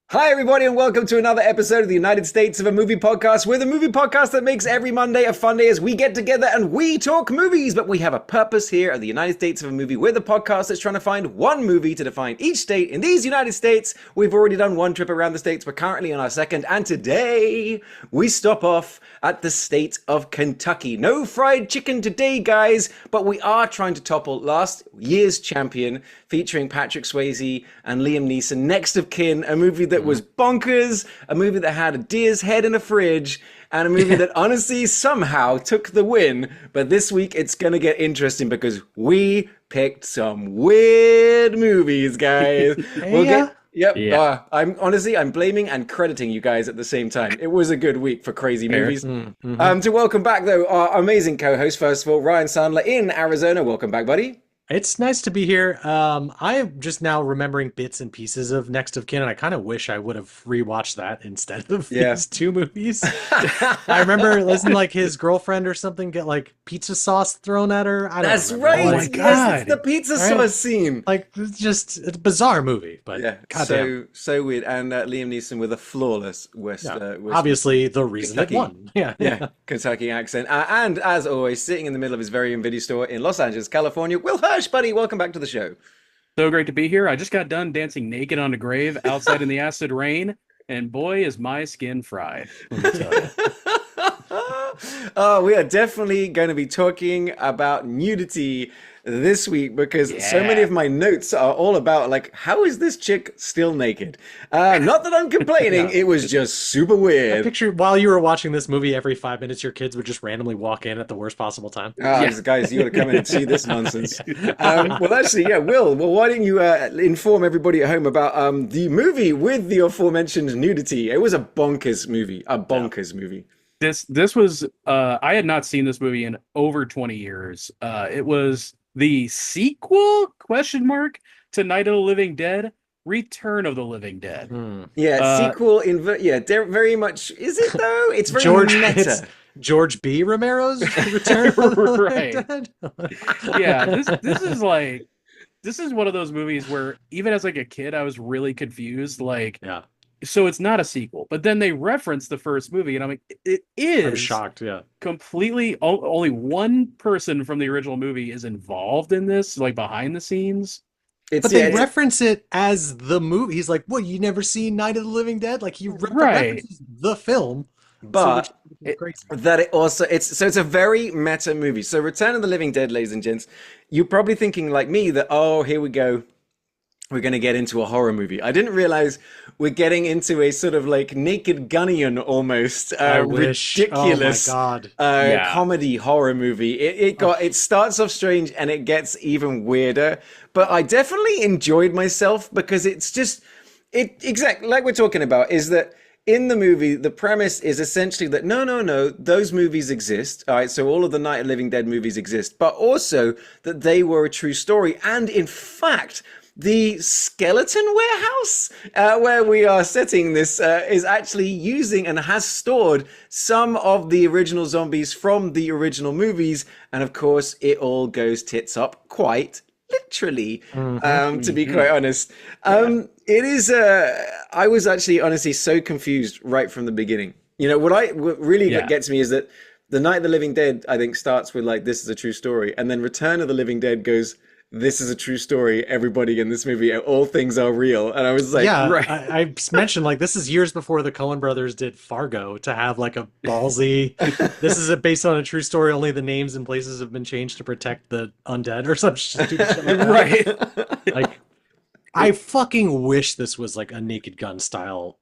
Hi, everybody, and welcome to another episode of the United States of a Movie Podcast. We're the movie podcast that makes every Monday a fun day as we get together and we talk movies. But we have a purpose here at the United States of a Movie. We're the podcast that's trying to find one movie to define each state in these United States. We've already done one trip around the states. We're currently on our second. And today, we stop off at the state of Kentucky. No fried chicken today, guys, but we are trying to topple last year's champion featuring Patrick Swayze and Liam Neeson, Next of Kin, a movie that was bonkers, a movie that had a deer's head in a fridge, and a movie that honestly somehow took the win. But this week it's going to get interesting because we picked some weird movies, guys. We'll get... Yep. Yeah. I'm blaming and crediting you guys at the same time. It was a good week for crazy movies. To welcome back, though, our amazing co-host, first of all, Ryan Sandler in Arizona. Welcome back, buddy. It's nice to be here. I'm just now remembering bits and pieces of Next of Kin, and I kind of wish I would have rewatched that instead of these two movies. I remember listening like his girlfriend or something get like pizza sauce thrown at her. That's right. Oh my God. Yes, it's the pizza sauce scene. Like it's a bizarre movie, but yeah, so weird. And Liam Neeson with a flawless West obviously the reason Kentucky. It won. Yeah, Kentucky accent. And as always, sitting in the middle of his very own video store in Los Angeles, California, Will Hush, buddy, welcome back to the show. So great to be here. I just got done dancing naked on a grave outside in the acid rain, and boy, is my skin fried. Let me tell you. We are definitely going to be talking about nudity this week because so many of my notes are all about like, how is this chick still naked? Not that I'm complaining, it was just super weird. I picture while you were watching this movie, every 5 minutes your kids would just randomly walk in at the worst possible time. Guys, you got to come in and see this nonsense. Well, actually, Will, why don't you inform everybody at home about the movie with the aforementioned nudity? It was a bonkers movie, movie. This was I had not seen this movie in over 20 years. It was the sequel to Night of the Living Dead, Return of the Living Dead. Sequel very much. Is it though? It's very meta. It's George B. Romero's Return of the Living Dead. This is one of those movies where even as like a kid I was really confused, so it's not a sequel, but then they reference the first movie, and I'm like, it is. I'm shocked, completely. Only one person from the original movie is involved in this, like behind the scenes. But they reference it as the movie. He's like, "What? You never seen Night of the Living Dead?" Like he references the film, but it's a very meta movie. So Return of the Living Dead, ladies and gents, you're probably thinking like me that here we go. We're going to get into a horror movie. I didn't realize we're getting into a sort of like Naked Gunnian almost ridiculous comedy horror movie. It starts off strange and it gets even weirder. But I definitely enjoyed myself because it's just exactly like we're talking about is that in the movie, the premise is essentially that no, those movies exist. All right, so all of the Night of the Living Dead movies exist, but also that they were a true story. And in fact, the skeleton warehouse where we are setting this is actually using and has stored some of the original zombies from the original movies. And of course, it all goes tits up quite literally, to be quite honest. It is, I was actually honestly so confused right from the beginning. You know, what really gets me is that the Night of the Living Dead, I think, starts with like, this is a true story. And then Return of the Living Dead goes, this is a true story. Everybody in this movie, all things are real. And I was like, right. I mentioned like this is years before the Coen brothers did Fargo to have like a ballsy. This is based on a true story. Only the names and places have been changed to protect the undead or some stupid shit like that. Right. Like, I fucking wish this was like a Naked Gun style.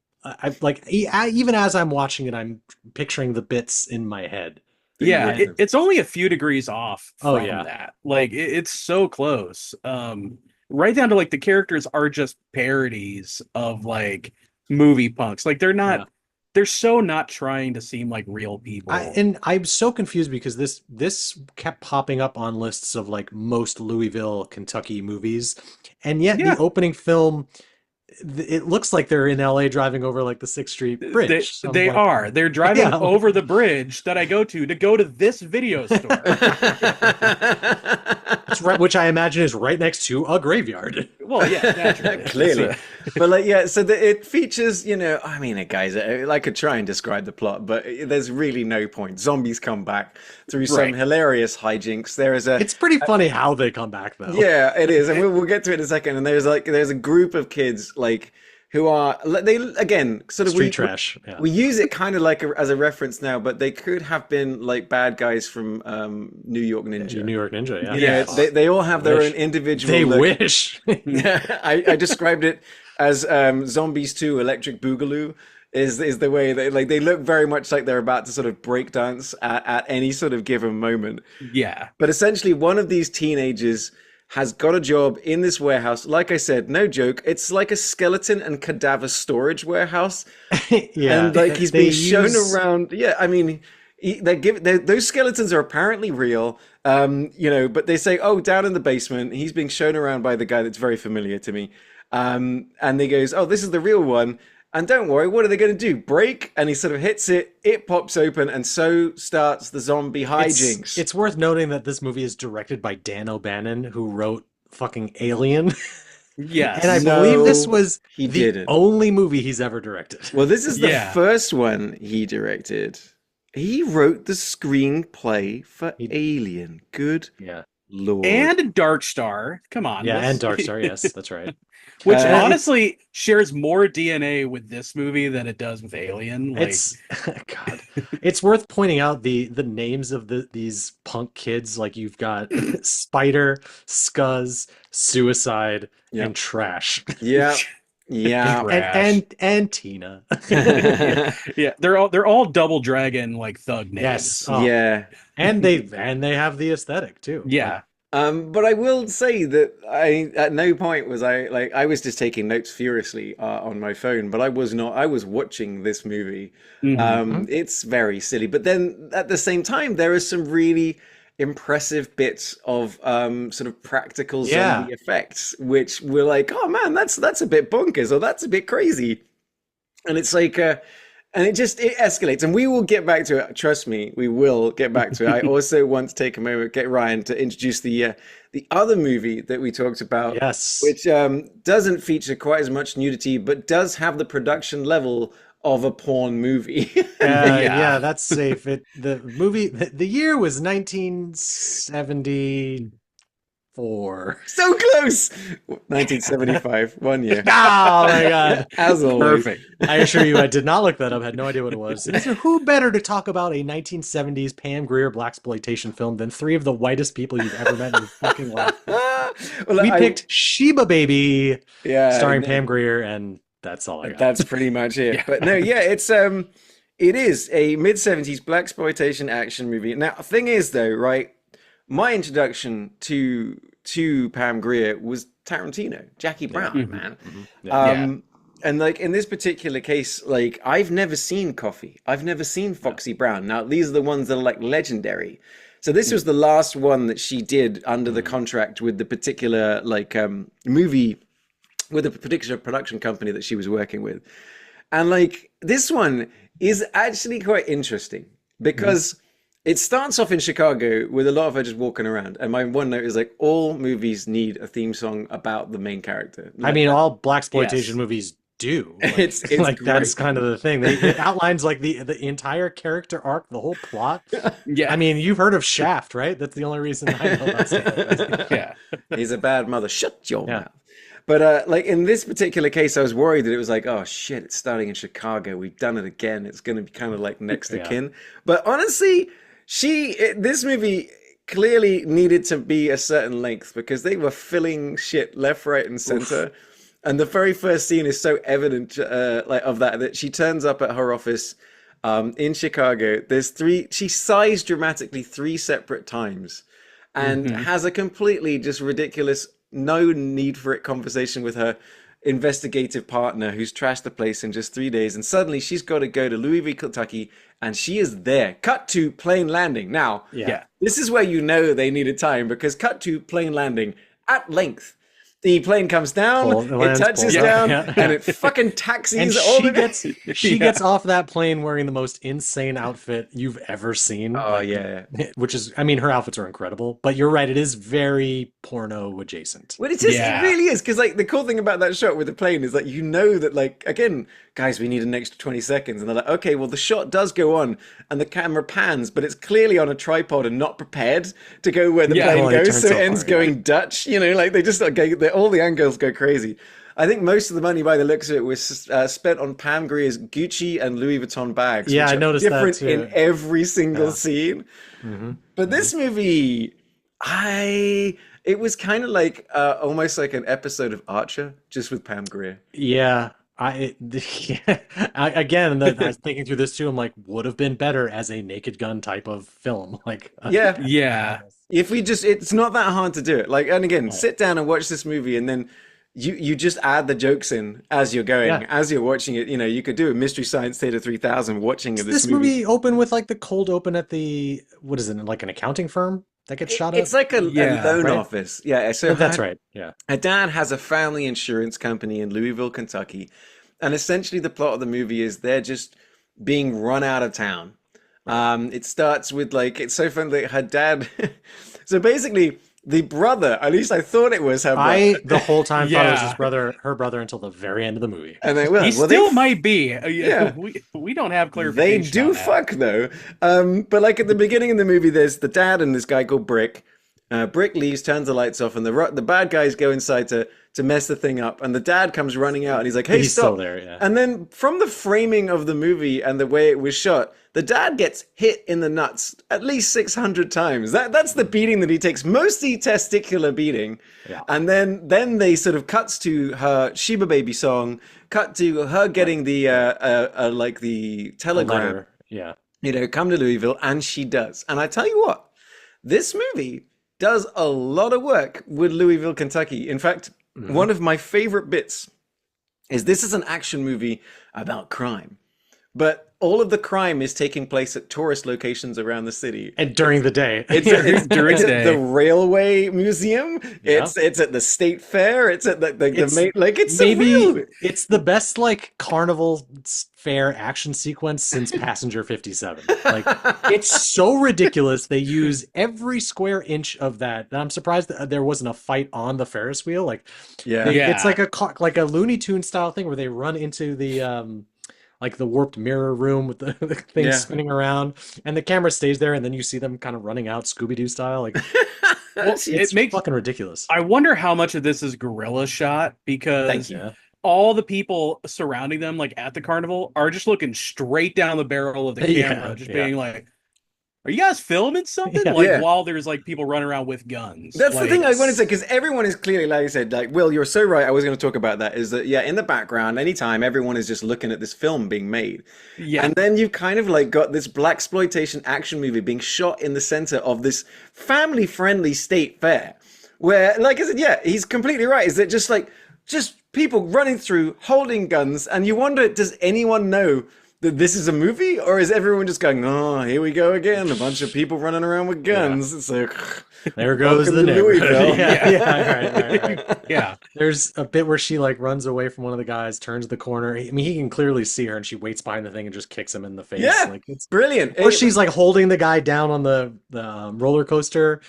Even as I'm watching it, I'm picturing the bits in my head. Yeah, it's only a few degrees off from that. Like, it's so close. Right down to, like, the characters are just parodies of, like, movie punks. Like, they're not they're so not trying to seem like real people. And I'm so confused because this kept popping up on lists of like most Louisville, Kentucky movies, and yet the Yeah. opening film, it looks like they're in LA driving over like the 6th Street Bridge. So I'm They like, are. They're driving Yeah. over the bridge that I go to this video store. it's right, which I imagine is right next to a graveyard. Well, yeah, naturally. Clearly. But like, yeah, so it features, you know, I mean, guys, I could try and describe the plot, but there's really no point. Zombies come back through some Right. hilarious hijinks. There is a It's pretty funny how they come back though. Yeah, it is, and we'll get to it in a second. And there's a group of kids like who are they again sort of Street trash. Yeah. We use it kind of like as a reference now, but they could have been like bad guys from New York Ninja. New York Ninja, yeah. You know, they all have their Wish. own individual They look. wish. I described it as Zombies 2 Electric Boogaloo is the way they look very much like they're about to sort of break dance at any sort of given moment. Yeah. But essentially one of these teenagers has got a job in this warehouse. Like I said, no joke. It's like a skeleton and cadaver storage warehouse. Yeah. And like he's being shown around. Yeah, I mean, those skeletons are apparently real. You know, but they say, oh, down in the basement, he's being shown around by the guy that's very familiar to me. And he goes, oh, this is the real one. And don't worry, what are they going to do? Break? And he sort of hits it, it pops open, and so starts the zombie hijinks. It's worth noting that this movie is directed by Dan O'Bannon, who wrote fucking Alien. Yes. And I No, believe this was he the didn't. only movie he's ever directed. Well, this is the Yeah. first one he directed. He wrote the screenplay for Alien. Good Yeah. Lord. And Dark Star. Come on. Yeah, let's- and Dark Star, yes, that's right. Which Uh, honestly shares more DNA with this movie than it does with Alien. Like, It's God. It's worth pointing out the names of these punk kids. Like you've got Spider, Scuzz, Suicide, Yeah. and Trash. Yeah. Yeah. Trash. And Tina. yeah, they're all Double Dragon like thug names. Yes. Oh. Yeah. And they have the aesthetic too. Yeah. But I will say that I at no point was I was just taking notes furiously on my phone, but I was not. I was watching this movie. Mhm. It's very silly, but then at the same time, there are some really impressive bits of sort of practical zombie effects, which were like, oh man, that's a bit bonkers, or that's a bit crazy, and it's like. And it escalates, and we will get back to it. Trust me, we will get back to it. I also want to take a moment, get Ryan to introduce the other movie that we talked about, Yes. which doesn't feature quite as much nudity, but does have the production level of a porn movie. Yeah, that's safe. The movie, the year was 1974. So close. 1975, 1 year. Oh my God. As always. Perfect. I assure you, I did not look that up. Had no idea what it was. So who better to talk about a 1970s Pam Grier blaxploitation film than three of the whitest people you've ever met in your fucking life? Well, We picked Sheba Baby, yeah, starring no, Pam Grier, and that's all I got. That's pretty much it. Yeah. But no, yeah, it is a mid-70s blaxploitation action movie. Now, the thing is though, right? My introduction to Pam Grier was Tarantino, Jackie Brown, man. Yeah. And like in this particular case, like I've never seen Coffee. I've never seen Foxy Brown. Now these are the ones that are like legendary. So this was the last one that she did under the contract with the particular like movie with a particular production company that she was working with. And like this one is actually quite interesting because it starts off in Chicago with a lot of her just walking around. And my one note is like, all movies need a theme song about the main character. I mean, all blaxploitation Yes. movies do. Like, It's like great. that's kind of the thing. It outlines like the entire character arc, the whole plot. Yeah. I mean, you've heard of Shaft, right? That's the only reason I know about stuff. yeah. He's a bad mother. Shut your Yeah. mouth. But like in this particular case, I was worried that it was like, oh shit, it's starting in Chicago. We've done it again. It's going to be kind of like next of Yeah. kin. But honestly, this movie clearly needed to be a certain length because they were filling shit left, right, and center. And the very first scene is so evident like of that she turns up at her office in Chicago. She sighs dramatically 3 separate times and has a completely just ridiculous, no need for it conversation with her investigative partner who's trashed the place in just 3 days, and suddenly she's got to go to Louisville, Kentucky, and she is there. Cut to plane landing. Now, Yeah. this is where you know they needed time, because cut to plane landing at length. The plane comes down, it touches down, and it fucking taxis. And she gets off that plane wearing the most insane outfit you've ever seen. Oh, yeah. Which is, I mean, her outfits are incredible, but you're right, it is very porno adjacent. Well, it is. It really is, because like the cool thing about that shot with the plane is that you know that, like, again, guys, we need an extra 20 seconds, and they're like, okay, well, the shot does go on, and the camera pans, but it's clearly on a tripod and not prepared to go where the plane goes, so it ends going Dutch. You know, like they just all the angles go crazy. I think most of the money, by the looks of it, was spent on Pam Grier's Gucci and Louis Vuitton bags. Yeah, which I noticed different that too. in every single scene. But this movie, it was kind of like almost like an episode of Archer, just with Pam Grier. Yeah. I was thinking through this too. I'm like, would have been better as a Naked Gun type of film. Like, yeah. If we just, it's not that hard to do it. Like, and again, sit down and watch this movie, and then you just add the jokes in as you're going, as you're watching it. You know, you could do a Mystery Science Theater 3000 watching this movie. Open with like the cold open at the, what is it, like an accounting firm that gets shot up? It's like a loan office. Yeah, so that's right. Yeah. Her dad has a family insurance company in Louisville, Kentucky. And essentially the plot of the movie is they're just being run out of town. It starts with like, it's so fun that her dad, so basically the brother, at least I thought it was her brother. I the whole time thought it was her brother until the very end of the movie. And they he still might be. Yeah. We don't have clarification. They do fuck though. But like at the beginning of the movie, there's the dad and this guy called Brick. Brick leaves, turns the lights off, and the bad guys go inside to mess the thing up. And the dad comes running out, and he's like, "Hey, he's stop!" Still there, yeah. And then from the framing of the movie and the way it was shot, the dad gets hit in the nuts at least 600 times. That's the beating that he takes, mostly testicular beating. Yeah. And then they sort of cuts to her Sheba Baby song, cut to her getting the like the telegram. Yeah. You know, come to Louisville, and she does. And I tell you what, this movie does a lot of work with Louisville, Kentucky. In fact, one of my favorite bits is this is an action movie about crime, but all of the crime is taking place at tourist locations around the city. And during the day. It's during the day. At the Railway Museum. Yeah. It's at the State Fair. It's at it's maybe surreal. It's the best like carnival fair action sequence since Passenger 57. Like, it's so ridiculous. They use every square inch of that. And I'm surprised that there wasn't a fight on the Ferris wheel. Like, it's like a Looney Tune style thing where they run into the like the warped mirror room with the thing spinning around, and the camera stays there, and then you see them kind of running out Scooby-Doo style. Like, it makes fucking ridiculous. I wonder how much of this is guerrilla shot, because all the people surrounding them, like at the carnival, are just looking straight down the barrel of the camera, being like, "Are you guys filming something?" While there's like people running around with guns. That's the thing I wanted to say, because everyone is clearly, like I said, like, Will, you're so right. I was going to talk about that. Is that in the background, anytime everyone is just looking at this film being made, and then you kind of like got this blaxploitation action movie being shot in the center of this family-friendly state fair, where, like I said, he's completely right. Is that just people running through holding guns, and you wonder, does anyone know that this is a movie, or is everyone just going, "Oh, here we go again, a bunch of people running around with guns"? It's like, there goes the Louisville. Right. There's a bit where she like runs away from one of the guys, turns the corner. I mean, he can clearly see her, and she waits behind the thing and just kicks him in the face. Like, it's brilliant. Or she's like holding the guy down on the roller coaster.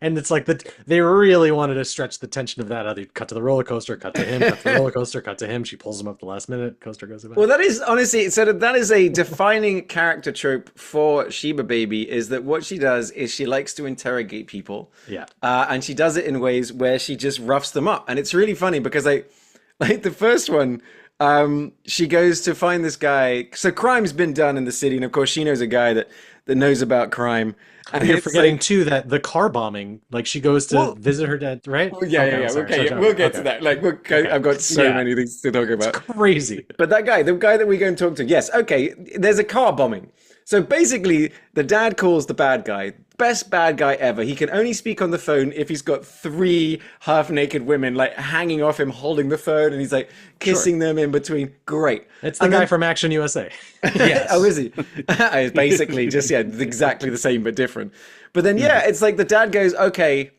And it's like they really wanted to stretch the tension of that. They cut to the roller coaster, cut to him, cut to the roller coaster, cut to him. She pulls him up the last minute. Coaster goes away. Well, that is honestly, so that is a defining character trope for Sheba Baby. Is that what she does? Is she likes to interrogate people. Yeah. And she does it in ways where she just roughs them up, and it's really funny because like the first one. She goes to find this guy. So crime's been done in the city, and of course she knows a guy that knows about crime. And you're forgetting too that the car bombing, like she goes to visit her dad, right? We'll get to that. Like, I've got so many things to talk about. It's crazy. But the guy that we go and talk to, there's a car bombing. So basically, the dad calls the bad guy. best bad guy ever. He can only speak on the phone if he's got three half-naked women like hanging off him, holding the phone, and he's like kissing them in between. Great. It's the guy from Action USA. Yes. Oh, is he? It's basically just exactly the same but different. But then it's like the dad goes, okay,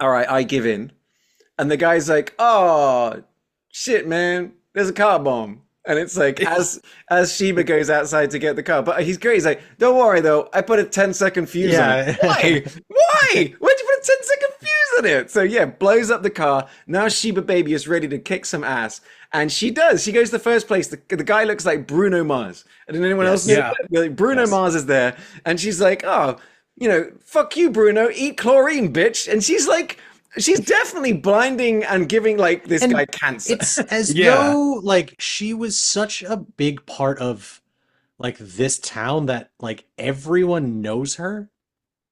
all right, I give in, and the guy's like, oh shit, man, there's a car bomb. And it's like, as Sheba goes outside to get the car. But he's great. He's like, don't worry, though. I put a 10-second fuse on it. Why? Why? Why'd you put a 10-second fuse on it? So, yeah, blows up the car. Now Sheba Baby is ready to kick some ass. And she does. She goes to the first place. The guy looks like Bruno Mars. And then anyone else? Yeah. Like, Bruno Mars is there. And she's like, oh, fuck you, Bruno. Eat chlorine, bitch. And she's like... She's definitely blinding and giving like this guy cancer. It's as though like she was such a big part of like this town that like everyone knows her.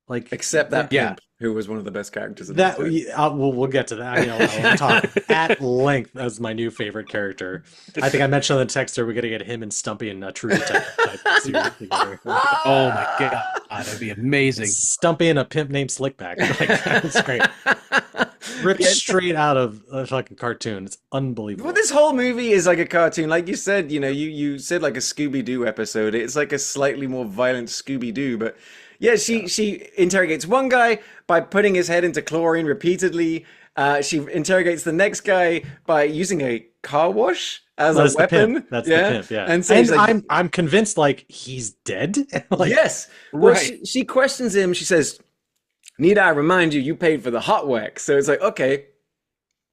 Like except that pimp who was one of the best characters in that. We'll get to that. I'll talk at length as my new favorite character. I think I mentioned on the texter we're gonna get him and Stumpy in a True Detective type series together. Oh my god, that'd be amazing. Stumpy and a pimp named Slickback. Like, that's great. Ripped straight out of a fucking cartoon. It's unbelievable. Well, this whole movie is like a cartoon. Like you said, you said like a Scooby-Doo episode. It's like a slightly more violent Scooby-Doo, but yeah, she interrogates one guy by putting his head into chlorine repeatedly. She interrogates the next guy by using a car wash as a weapon. That's the pimp, yeah. And so I'm convinced like he's dead. Like, yes. Well, she questions him. She says, need I remind you, you paid for the hot wax. So it's like, okay,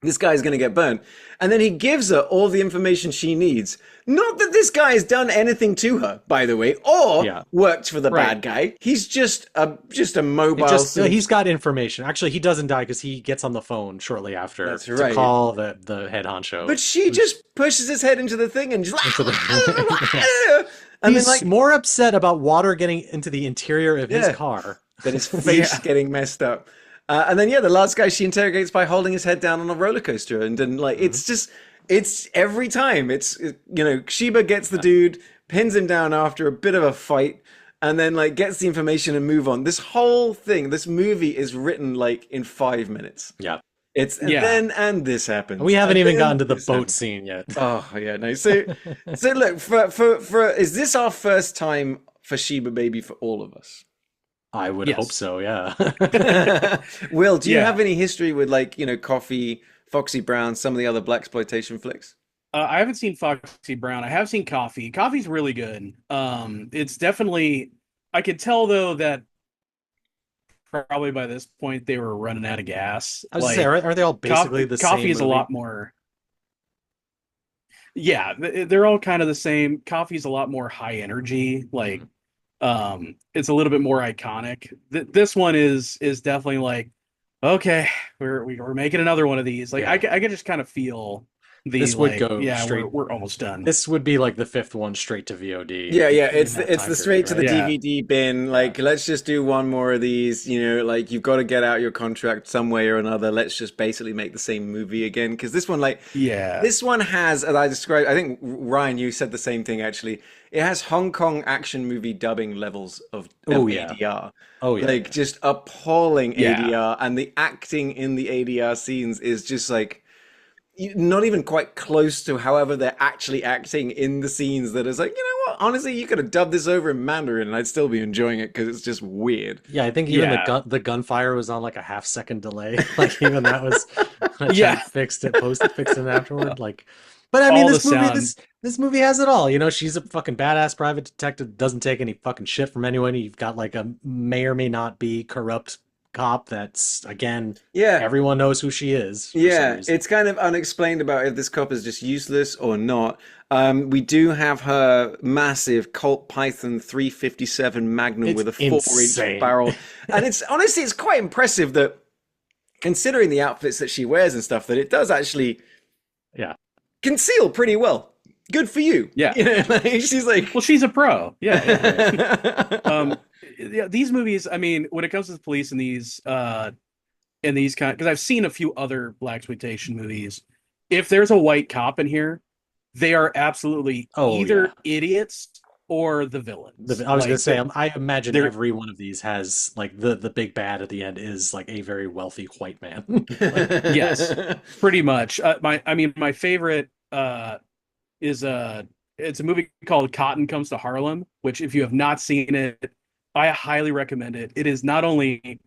this guy's going to get burned. And then he gives her all the information she needs. Not that this guy has done anything to her, by the way, or worked for the bad guy. He's just a mobile... he's got information. Actually, he doesn't die because he gets on the phone shortly after to call the head honcho. But she just pushes his head into the thing and just... He's then, more upset about water getting into the interior of his car than his face getting messed up. And then, the last guy she interrogates by holding his head down on a roller coaster. And then, it's every time. Sheba gets the dude, pins him down after a bit of a fight, and then, gets the information and move on. This whole thing, this movie is written, in 5 minutes. Yeah. And this happens. We haven't even gotten to the boat scene yet. Oh, yeah, no. So look, for is this our first time for Sheba Baby for all of us? I would hope so, yeah. Will, do you have any history with Coffee, Foxy Brown, some of the other blaxploitation flicks? I haven't seen Foxy Brown. I have seen Coffee. Coffee's really good. It's definitely... I could tell, though, that probably by this point they were running out of gas. I was gonna say, aren't they all basically the same? Coffee is a lot more... Yeah, they're all kind of the same. Coffee's a lot more high energy, it's a little bit more iconic. This one is definitely okay, we're making another one of these. I can just kind of feel this would go straight. We're almost done. This would be the fifth one straight to VOD. Yeah, it's the straight to the DVD bin. Let's just do one more of these. You've got to get out your contract some way or another. Let's just basically make the same movie again, because this one, this one has, as I described, I think Ryan, you said the same thing actually. It has Hong Kong action movie dubbing levels of ADR. Oh yeah, just appalling ADR, and the acting in the ADR scenes is just not even quite close to however they're actually acting in the scenes. That is what, honestly, you could have dubbed this over in Mandarin and I'd still be enjoying it because it's just weird. Yeah, I think even the gunfire was on a half-second delay. Even that was fixed it afterward. But I mean, this movie has it all. She's a fucking badass private detective, doesn't take any fucking shit from anyone. You've got a may or may not be corrupt cop that's, again, everyone knows who she is. It's kind of unexplained about if this cop is just useless or not. We do have her massive Colt Python 357 Magnum with a 4-inch barrel. And it's quite impressive that, considering the outfits that she wears and stuff, that it does actually conceal pretty well. Good for you. Yeah. She's well, she's a pro. Yeah. These movies, I mean, when it comes to the police in these kind, because I've seen a few other blaxploitation movies, if there's a white cop in here, they are absolutely either idiots or the villains. I was gonna Like say, I imagine they're every one of these has like the big bad at the end is like a very wealthy white man. Like, yes, pretty much. My favorite is it's a movie called Cotton Comes to Harlem, which if you have not seen it, I highly recommend it. It is not only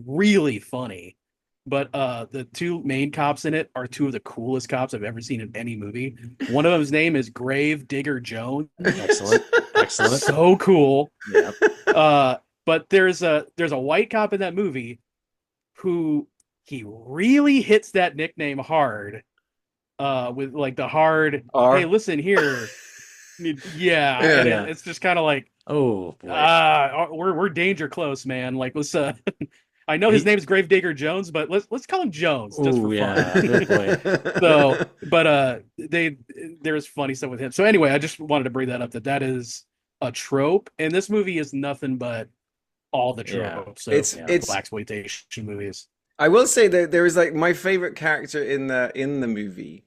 really funny, but the two main cops in it are two of the coolest cops I've ever seen in any movie. One of them's name is Grave Digger Jones. excellent, excellent. So cool. Yeah. But there's a white cop in that movie who he really hits that nickname hard. With like the hard, R. hey, listen here. Yeah. And it's just kind of like, Oh boy. we're danger close, man. Like let's I know his name is Gravedigger Jones, but let's call him Jones just for fun. Good boy. So, but there's funny stuff with him. So anyway, I just wanted to bring that up that is a trope, and this movie is nothing but all the tropes. Yeah. So It's blaxploitation movies. I will say that there is like my favorite character in the movie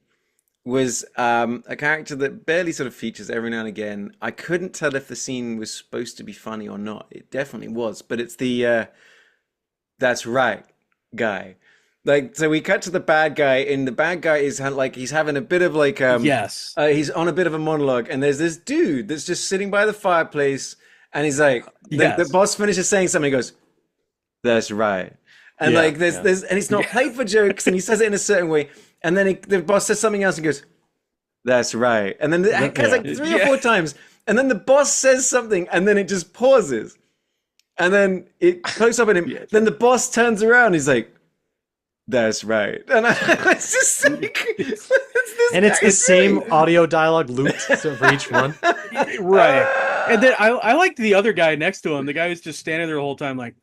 was a character that barely sort of features every now and again. I couldn't tell if the scene was supposed to be funny or not. It definitely was, but it's the that's right guy. Like, so we cut to the bad guy, and the bad guy is like he's having a bit of like yes, he's on a bit of a monologue, and there's this dude that's just sitting by the fireplace, and he's like the boss finishes saying something, he goes, "That's right." And like there's and it's not played for jokes, and he says it in a certain way, and then the boss says something else and goes, "That's right." And then it goes like 3 or 4 times, and then the boss says something, and then it just pauses, and then it closes up on him. Then the boss turns around, he's like, "That's right," and it's just like, it's the same audio dialogue looped for each one, right? And then I liked the other guy next to him, the guy who's just standing there the whole time, like.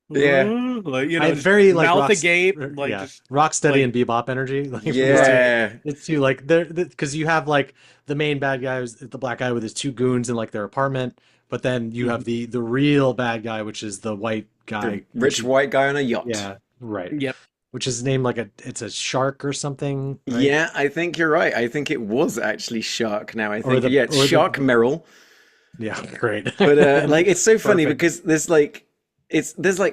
Yeah, like very like mouth agape, like just Rocksteady like, and Bebop energy. Like, it's too like there because you have like the main bad guy, the black guy with his 2 goons in like their apartment, but then you have the real bad guy, which is the white guy, the rich white guy on a yacht. Yeah, right. Yep. Which is named like it's a shark or something. Right? Yeah, I think you're right. I think it was actually Shark. Now I think it's Shark Merrill. Yeah, great. But like it's so funny because there's like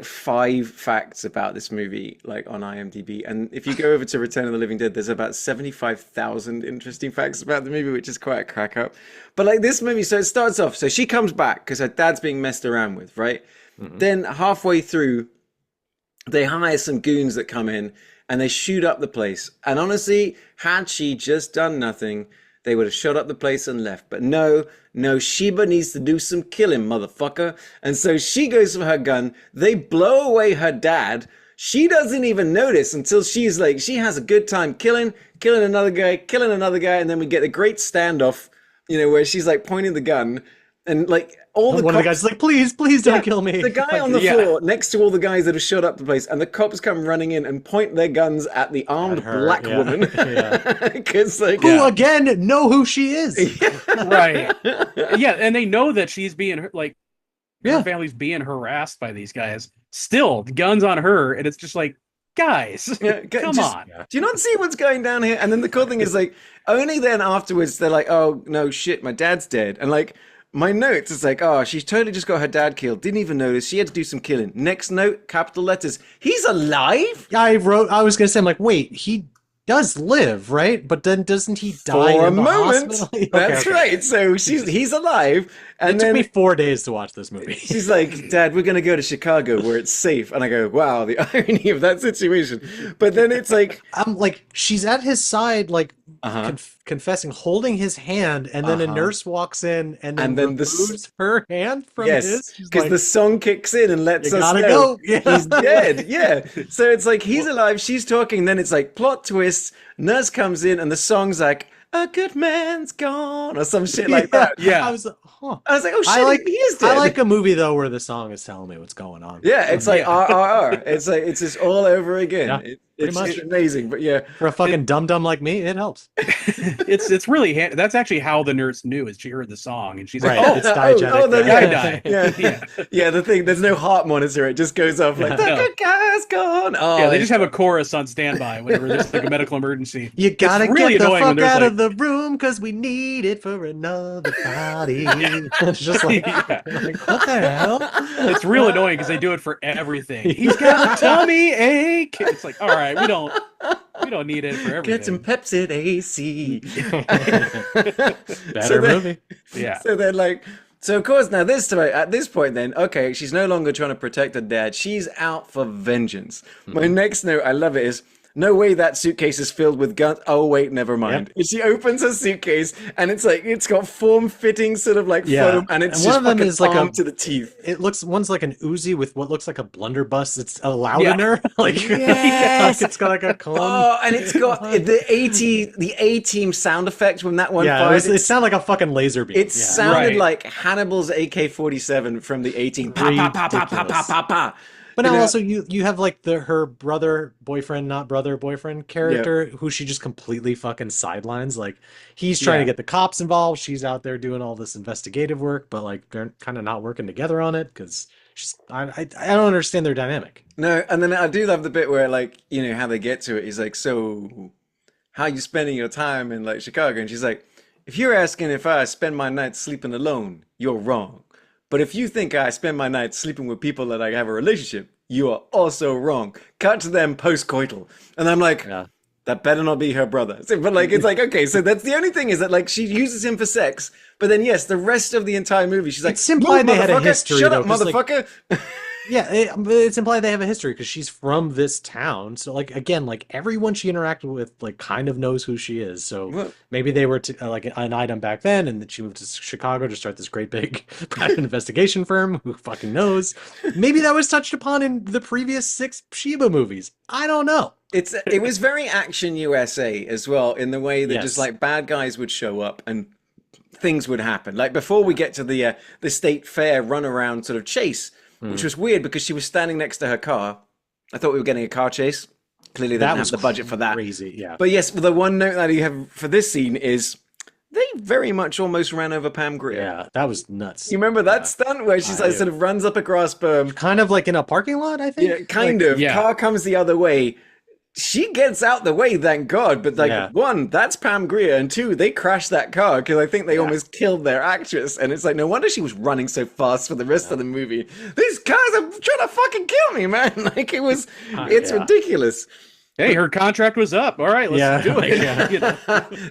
5 facts about this movie like on IMDb, and if you go over to Return of the Living Dead, there's about 75,000 interesting facts about the movie, which is quite a crack up. But like this movie, so it starts off, so she comes back because her dad's being messed around with, right? Mm-hmm. Then halfway through, they hire some goons that come in and they shoot up the place. And honestly, had she just done nothing, they would have shot up the place and left. But no, Sheba needs to do some killing, motherfucker. And so she goes for her gun. They blow away her dad. She doesn't even notice until she's like, she has a good time killing another guy. And then we get a great standoff, where she's like pointing the gun. And like one of the guys is like, please don't kill me. The guy on the floor next to all the guys that have shot up the place, and the cops come running in and point their guns at the armed black woman. Because who again know who she is. Right. Yeah, and they know that she's being like her family's being harassed by these guys. Still, guns on her, and it's just like, guys, come on. Do you not see what's going down here? And then the cool thing is like, only then afterwards they're like, oh no shit, my dad's dead. And like my notes is like, oh, she's totally just got her dad killed. Didn't even notice. She had to do some killing. Next note, capital letters. He's alive? Yeah, I was going to say, I'm like, wait, he does live, right? But then doesn't he die for in a moment? Hospital? That's right. So he's alive. And it took me 4 days to watch this movie. She's like, Dad, we're going to go to Chicago where it's safe. And I go, wow, the irony of that situation. But then it's like... I'm like, she's at his side, like, confessing, holding his hand, and then a nurse walks in and then removes her hand from his. Because the song kicks in and lets us know go. He's dead. Yeah. So it's like, he's alive, she's talking, then it's like, plot twist, nurse comes in, and the song's like, a good man's gone, or some shit like that. Yeah. I was like, oh shit, he is dead. I like a movie though where the song is telling me what's going on. Yeah, it's like RRR. It's like it's just all over again. Yeah, it's amazing, but yeah, for a fucking dum like me, it helps. it's really that's actually how the nurse knew, is she heard the song and she's like, it's diegetic. The guy died. Yeah. The thing, there's no heart monitor. It just goes off like the good guy. mask on. Yeah, Oh, they just have a chorus on standby whenever there's like a medical emergency. You gotta It's really get the annoying when fuck there's out like, of the room because we need it for another body. It's just like, yeah. like, what the hell? It's real annoying because they do it for everything. He's got a tummy ache. It's like, all right, we don't need it for get some everything. Pepsi AC. Better movie. Yeah. So they're like, so of course now at this point then, okay, she's no longer trying to protect her dad. She's out for vengeance. My next note, I love it, is no way that suitcase is filled with guns. Oh wait, never mind. Yep. She opens her suitcase and it's like it's got form-fitting sort of like Yeah. foam, and it's And just one of them fucking is like armed a- to the teeth. It looks one's like an Uzi with what looks like a blunderbuss. It's a Yeah. loudener. Like, Yes! like it's got like a cone. Oh, and it's got the A-team sound effect when that one Yeah, fires. it sounded like a fucking laser beam. It Yeah. sounded Right. like Hannibal's AK-47 from the 18. Pa pa pa pa pa pa pa pa. But You now know? also you have like her brother boyfriend, not brother boyfriend character who she just completely fucking sidelines. Like he's trying to Yeah. get the cops involved. She's out there doing all this investigative work, but like they're kind of not working together on it because I don't understand their dynamic. No, and then I do love the bit where, like, you know, how they get to it. He's like, so how you spending your time in like Chicago? And she's like, if you're asking if I spend my nights sleeping alone, you're wrong. But if you think I spend my nights sleeping with people that I have a relationship, you are also wrong. Cut to them post-coital. And I'm like, Yeah. that better not be her brother. So, but like, it's like, okay, so that's the only thing, is that like she uses him for sex, but then yes, the rest of the entire movie, she's like, It's implied "Move, they had a motherfucker. history, Shut though, up, 'cause, like, motherfucker." Yeah, it's implied they have a history because she's from this town. So like again, like everyone she interacted with like kind of knows who she is. So Well, maybe they were like an item back then, and then she moved to Chicago to start this great big private investigation firm. Who fucking knows? Maybe that was touched upon in the previous 6 Sheba movies. I don't know. it was very Action USA as well, in the way that just Yes. like bad guys would show up and things would happen. Like before we get to the state fair runaround sort of chase, which was weird because she was standing next to her car. I thought we were getting a car chase. Clearly, they That didn't was have the budget for that. crazy. Yeah. But yes, the one note that you have for this scene is they very much almost ran over Pam Grier. Yeah, that was nuts. You remember that Yeah. stunt where she's I like do. sort of runs up a grass berm? Kind of like in a parking lot, I think. Yeah, kind Like, of. Yeah. Car comes the other way. She gets out the way, thank God. But like, Yeah. one, that's Pam Grier, and two, they crashed that car because I think they almost killed their actress. And it's like, no wonder she was running so fast for the rest of the movie. These cars are trying to fucking kill me, man. Like it's Yeah. ridiculous. Hey, her contract was up. All right, let's Yeah, do it. yeah. You know?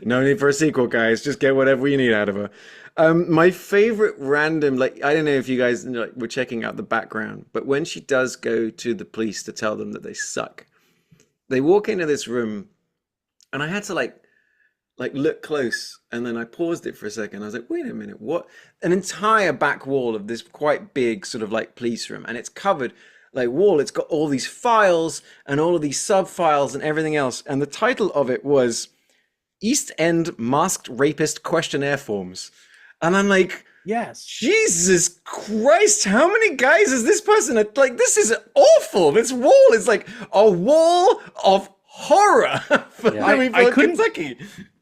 No need for a sequel, guys. Just get whatever you need out of her. My favorite random, like, I don't know if you guys like, were checking out the background, but when she does go to the police to tell them that they suck, they walk into this room, and I had to like look close, and then I paused it for a second. I was like, wait a minute, what? An entire back wall of this quite big sort of like police room, and it's covered like wall. It's got all these files and all of these sub files and everything else, and the title of it was East End Masked Rapist Questionnaire Forms. And I'm like, Yes. Jesus Christ, how many guys is this person? Like, this is awful. This wall is like a wall of horror for Yeah. Louisville, couldn't- Kentucky.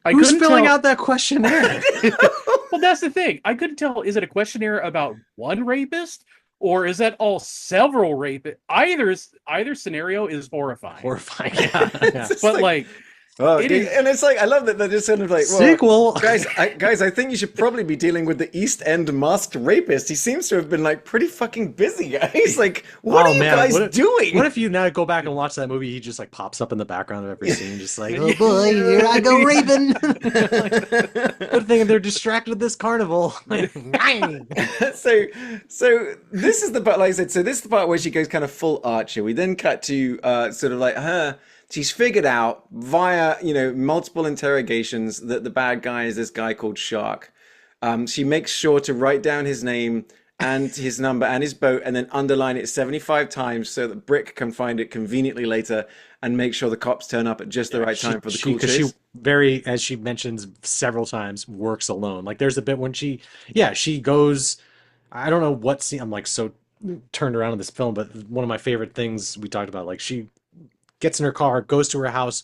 I Who's couldn't filling tell- out that questionnaire? Well, that's the thing. I couldn't tell. Is it a questionnaire about one rapist, or is that all several rapists? Either scenario is horrifying. Horrifying. Yeah. Yeah. It's But like, oh, it is- and it's like, I love that they're just sort of like, well, Sequel. guys, I think you should probably be dealing with the East End masked rapist. He seems to have been like pretty fucking busy, guys. Like, what are you guys doing? What if you now go back and watch that movie? He just like pops up in the background of every scene, just like, oh boy, here I go raping. Good thing they're distracted at this carnival. so this is the part, like I said, so this is the part where she goes kind of full Archer. We then cut to sort of like her. She's figured out via, multiple interrogations that the bad guy is this guy called Shark. She makes sure to write down his name and his number and his boat, and then underline it 75 times so that Brick can find it conveniently later and make sure the cops turn up at just the right time for the cool chase. She as she mentions several times, works alone. Like there's a bit when she goes, I don't know what scene, I'm like so turned around in this film, but one of my favorite things we talked about, like she gets in her car, goes to her house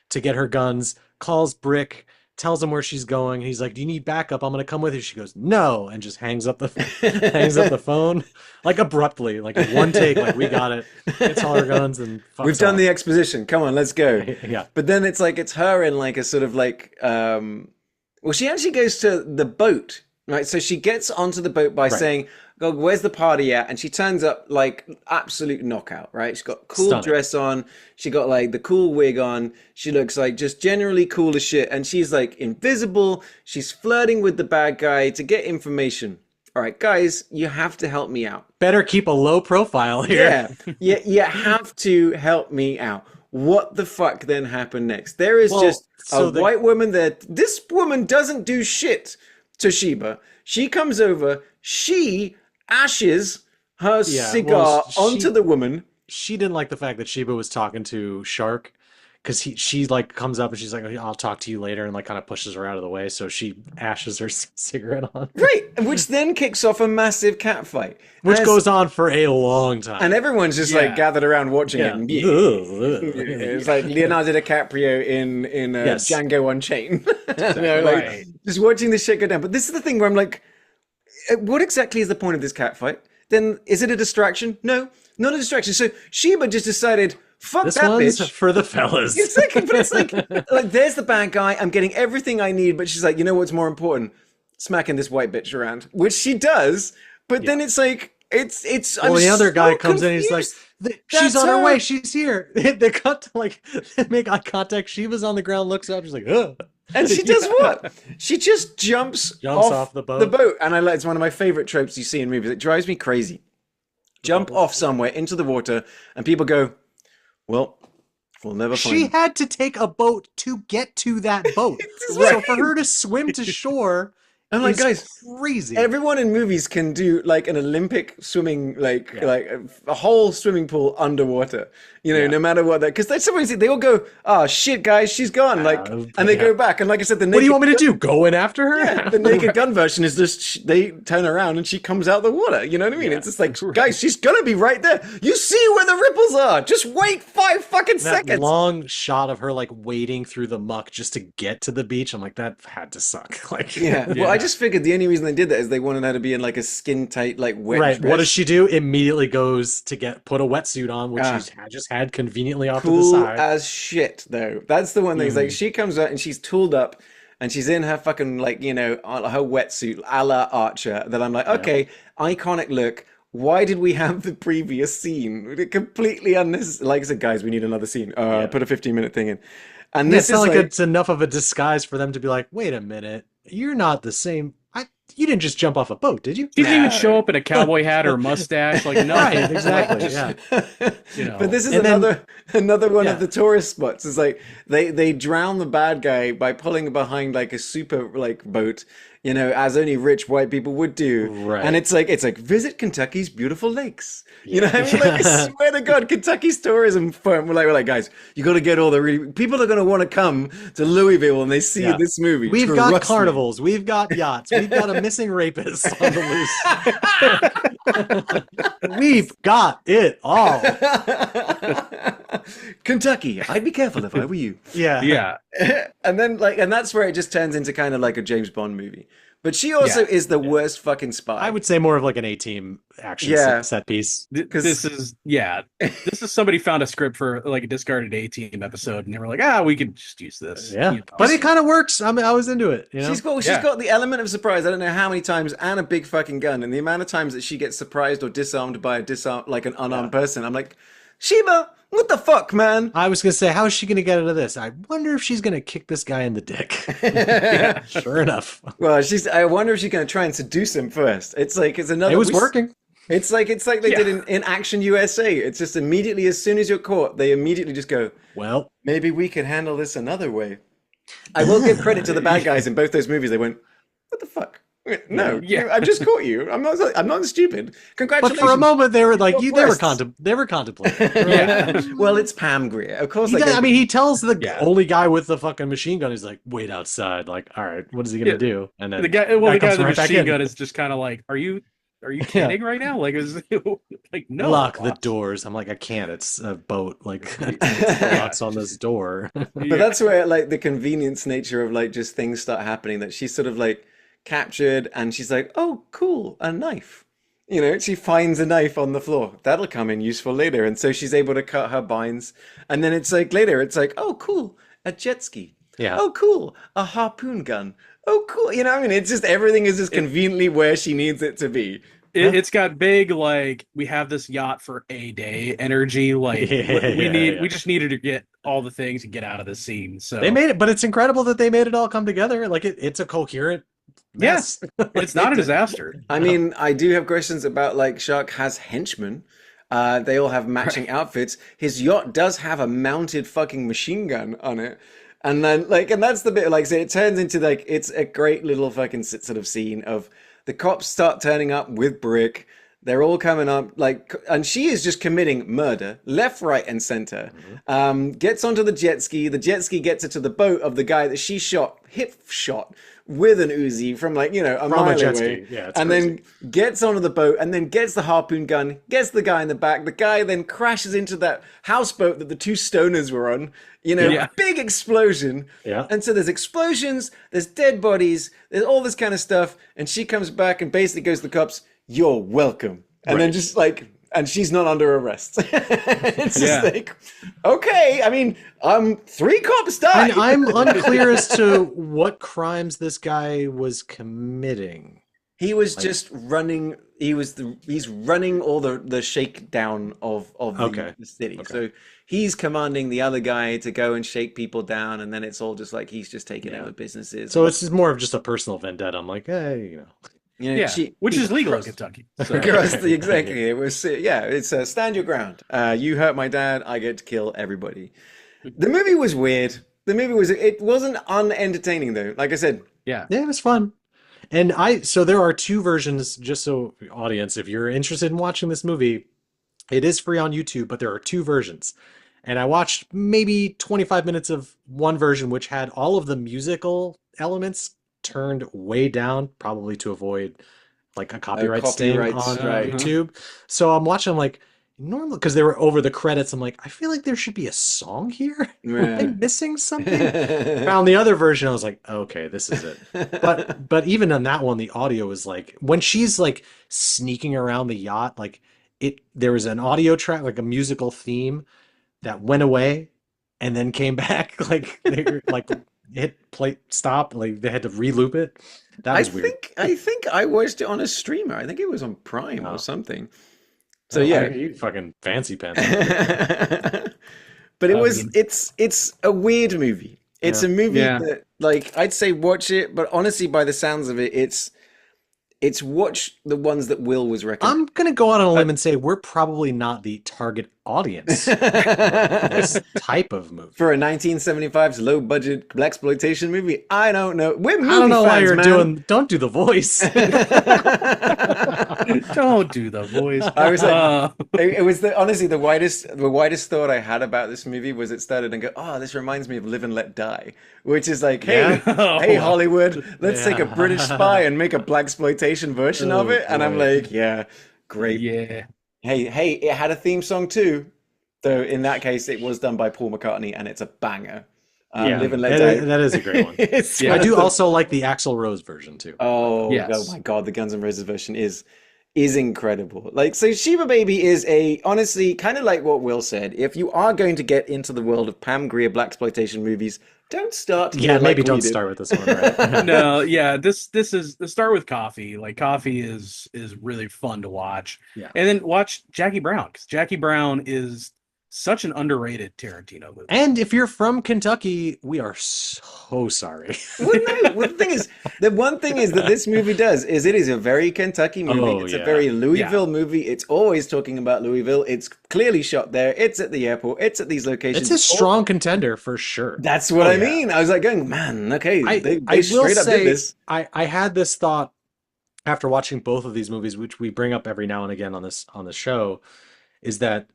to get her guns, calls Brick tells him where she's going. He's like, "Do you need backup? I'm gonna come with you." She goes, "No," and just hangs up the hangs up the phone like abruptly, like in one take. Like, we got it. Gets all her guns and We've fucks done off. the exposition. Come on, let's go. Yeah. But then it's like it's her in like a sort of like well, she actually goes to the boat, right? So she gets onto the boat by Right. saying, "Go, where's the party at?" And she turns up like absolute knockout, right? She's got cool Stunning. dress on. She got like the cool wig on. She looks like just generally cool as shit. And she's like invisible. She's flirting with the bad guy to get information. All right, guys, you have to help me out. Better keep a low profile here. Yeah, you have to help me out. What the fuck then happened next? There is just a white woman there. This woman doesn't do shit to Sheba. She comes over. She ashes her cigar onto the woman. She didn't like the fact that Sheba was talking to Shark, because she like comes up and she's like, "I'll talk to you later," and like kind of pushes her out of the way, so she ashes her cigarette on. Right, which then kicks off a massive cat fight. Which goes on for a long time. And everyone's just like gathered around watching it. And, it's like Leonardo DiCaprio in Django Unchained. Just watching this shit go down. But this is the thing where I'm like, what exactly is the point of this cat fight? Then is it a distraction? No, not a distraction. So Sheba just decided, fuck this that one's bitch. for the fellas. Exactly, but it's like there's the bad guy. I'm getting everything I need, but she's like, you know what's more important? Smacking this white bitch around, which she does. But then it's like, it's. Well, I'm the other so guy comes in. He's like, confused. "She's on her her. way. She's here." They cut to like, they make eye contact. Sheba's on the ground, looks up. She's like, "Ugh." And she does what? She just jumps off the boat. And it's one of my favorite tropes you see in movies. It drives me crazy. Jump off somewhere into the water, and people go, "Well, we'll never find." She had to take a boat to get to that boat. So for her to swim to shore, I'm like, guys, crazy. Everyone in movies can do like an Olympic swimming, like a whole swimming pool underwater. You know, no matter what. Because they all go, "Oh shit, guys, she's gone!" And they go back. And like I said, the naked, what do you want me to do? Go in after her? Yeah, the Naked Gun version is just they turn around and she comes out the water. You know what I mean? It's just like, guys, she's gonna be right there. You see where the ripples are. Just wait 5 fucking seconds. That long shot of her like wading through the muck just to get to the beach. I'm like, that had to suck. Like, Well, I just figured the only reason they did that is they wanted her to be in like a skin tight, like wet dress. What does she do? Immediately goes to put a wetsuit on, which she's just had conveniently off to the side. As shit, though. That's the one thing. Like, she comes out and she's tooled up and she's in her fucking, like, you know, her wetsuit a la Archer. That I'm like, okay, iconic look. Why did we have the previous scene? Completely unnecessary. Like I said, guys, we need another scene. Put a 15-minute thing in. And this it's not is like it's enough of a disguise for them to be like, wait a minute, you're not the same. You didn't just jump off a boat, did you? She didn't even show up in a cowboy hat or mustache. Like, no, right, exactly. You know. But this is another one of the tourist spots. It's like they drown the bad guy by pulling behind like a super like boat, you know, as only rich white people would do. Right. And it's like visit Kentucky's beautiful lakes. You know what I mean? Like, I swear to God, Kentucky's tourism firm. We're like, guys, you got to get all the people are going to want to come to Louisville when they see this movie. We've got carnivals, we've got yachts, we've got a missing rapist on the loose. We've got it all. Kentucky, I'd be careful if I were you. Yeah. And then and that's where it just turns into kind of like a James Bond movie. But she also is the worst fucking spy. I would say more of like an A-team action set piece. This is somebody found a script for like a discarded A-team episode, and they were like, we could just use this. Yeah, you know? but it kind of works. I mean, I was into it. You know? She's got the element of surprise. I don't know how many times, and a big fucking gun, and the amount of times that she gets surprised or disarmed by an unarmed person. I'm like, Sheba, what the fuck, man? I was gonna say, how is she gonna get out of this? I wonder if she's gonna kick this guy in the dick. Sure enough. Well, I wonder if she's gonna try and seduce him first. It's another. It was working. It's like they did in Action USA. It's just immediately, as soon as you're caught, they immediately just go, well, maybe we could handle this another way. I will give credit to the bad guys in both those movies. They went, what the fuck? No, I've just caught you. I'm not stupid. Congratulations. But for a moment, they were like, they were contemplating. Well, it's Pam Grier, of course. I mean, he tells the only guy with the fucking machine gun, he's like, wait outside. Like, all right, what is he gonna do? And then the guy with the machine gun is just kind of like, are you Are you Yeah. kidding right now? Like, is like no, Lock the boss. doors. I'm like, I can't. It's a boat. Like, it's the locks on this door. But Yeah, that's where like the convenience nature of like just things start happening that she's sort of like captured and she's like, oh, cool, a knife. You know, she finds a knife on the floor. That'll come in useful later. And so she's able to cut her binds. And then it's like later, it's like, oh, cool, a jet ski. Yeah. Oh, cool, a harpoon gun. Oh, cool. You know what I mean? It's just everything is just it, conveniently where she needs it to be. it Yeah. it's got big like we have this yacht for a day energy. Like Yeah. we Yeah. just needed to get all the things and get out of the scene. They So made it, but it's incredible that they made it all come together. Like it's a coherent yeah, mess. it's Like, not a disaster. I mean, I do have questions about like Shark has henchmen. They all have matching outfits. His yacht does have a mounted fucking machine gun on it. And then like, and that's the bit like, so it turns into like, it's a great little fucking sort of scene of the cops start turning up with Brick. They're all coming up like, and she is just committing murder left, right, and center. Gets onto the jet ski. The jet ski gets her to the boat of the guy that she shot, hip shot with an Uzi from like, you know, a From a mile jet away. ski. Yeah, it's And crazy. then gets onto the boat and then gets the harpoon gun, gets the guy in the back. The guy then crashes into that houseboat that the two stoners were on. You know, Yeah. big explosion. Yeah. And so there's explosions, there's dead bodies, there's all this kind of stuff. And she comes back and basically goes to the cops, you're welcome. And then Right. just like, and she's not under arrest. It's just Yeah. like, okay, I mean, three cops died. And I'm unclear as to what crimes this guy was committing. He was just running. He's running all the shakedown of Okay. the city. Okay. So he's commanding the other guy to go and shake people down, and then it's all just like he's just taking over businesses. So it's just more of just a personal vendetta. I'm like, hey, You know, Yeah, which is legal in crossed- Kentucky. So. crossed exactly. It was it's stand your ground. You hurt my dad, I get to kill everybody. The movie was weird. It wasn't unentertaining though. Like I said, Yeah, Yeah, it was fun. And so there are two versions, just so audience, if you're interested in watching this movie, it is free on YouTube, but there are two versions. And I watched maybe 25 minutes of one version, which had all of the musical elements turned way down, probably to avoid like a copyright sting on copyrights, right. YouTube. So I'm watching, I'm like, normally, because they were over the credits, I'm like, I feel like there should be a song here. Am I Yeah. missing something? Found the other version, I was like, okay, this is it. But even on that one, the audio is like when she's like sneaking around the yacht, like there was an audio track, like a musical theme that went away and then came back. Like they were like hit play stop, like they had to reloop it. That was weird. I think I watched it on a streamer. I think it was on Prime Oh. or something. So Oh, yeah. you fucking fancy pants. But I mean- it's a weird movie. It's Yeah. a movie Yeah. that like I'd say watch it, but honestly by the sounds of it, it's watch the ones that Will was recommending. I'm gonna go out on a limb and say we're probably not the target audience for this type of movie. For a 1975's low budget blaxploitation movie, I don't know. We're movie I don't know why fans, you're man. doing. Don't do the voice. don't do the voice. I was like, Uh, it was honestly the widest thought I had about this movie was it started and go, oh, this reminds me of Live and Let Die, which is like, hey, Yeah. hey Hollywood, let's take a Yeah. British spy and make a blaxploitation version of Oh, it, and I'm boy. like, yeah, great. yeah, Hey, it had a theme song too, though in that case it was done by Paul McCartney and it's a banger. Yeah, Live and Let Die. that is a great one. It's Yeah. I one do of the- also like the Axl Rose version too. Oh, Yes. oh my God, the Guns N' Roses version is incredible. Like, so Sheba Baby is honestly kind of like what Will said. If you are going to get into the world of Pam Grier blaxploitation movies, don't start. Yeah, here maybe like we don't did. start with this one. Right? no, yeah. This is the start with Coffee. Like Coffee is really fun to watch. Yeah. And then watch Jackie Brown because Jackie Brown is such an underrated Tarantino movie. And if you're from Kentucky, we are so sorry. Well, no, well, the one thing is that this movie does is it is a very Kentucky movie. Oh, It's yeah. a very Louisville movie. It's always talking about Louisville. It's clearly shot there. It's at the airport. It's at these locations. It's a strong contender for sure. That's what Oh, I yeah. mean. I was like going, man, okay, they I will straight up say, did this. I had this thought after watching both of these movies, which we bring up every now and again on the show, is that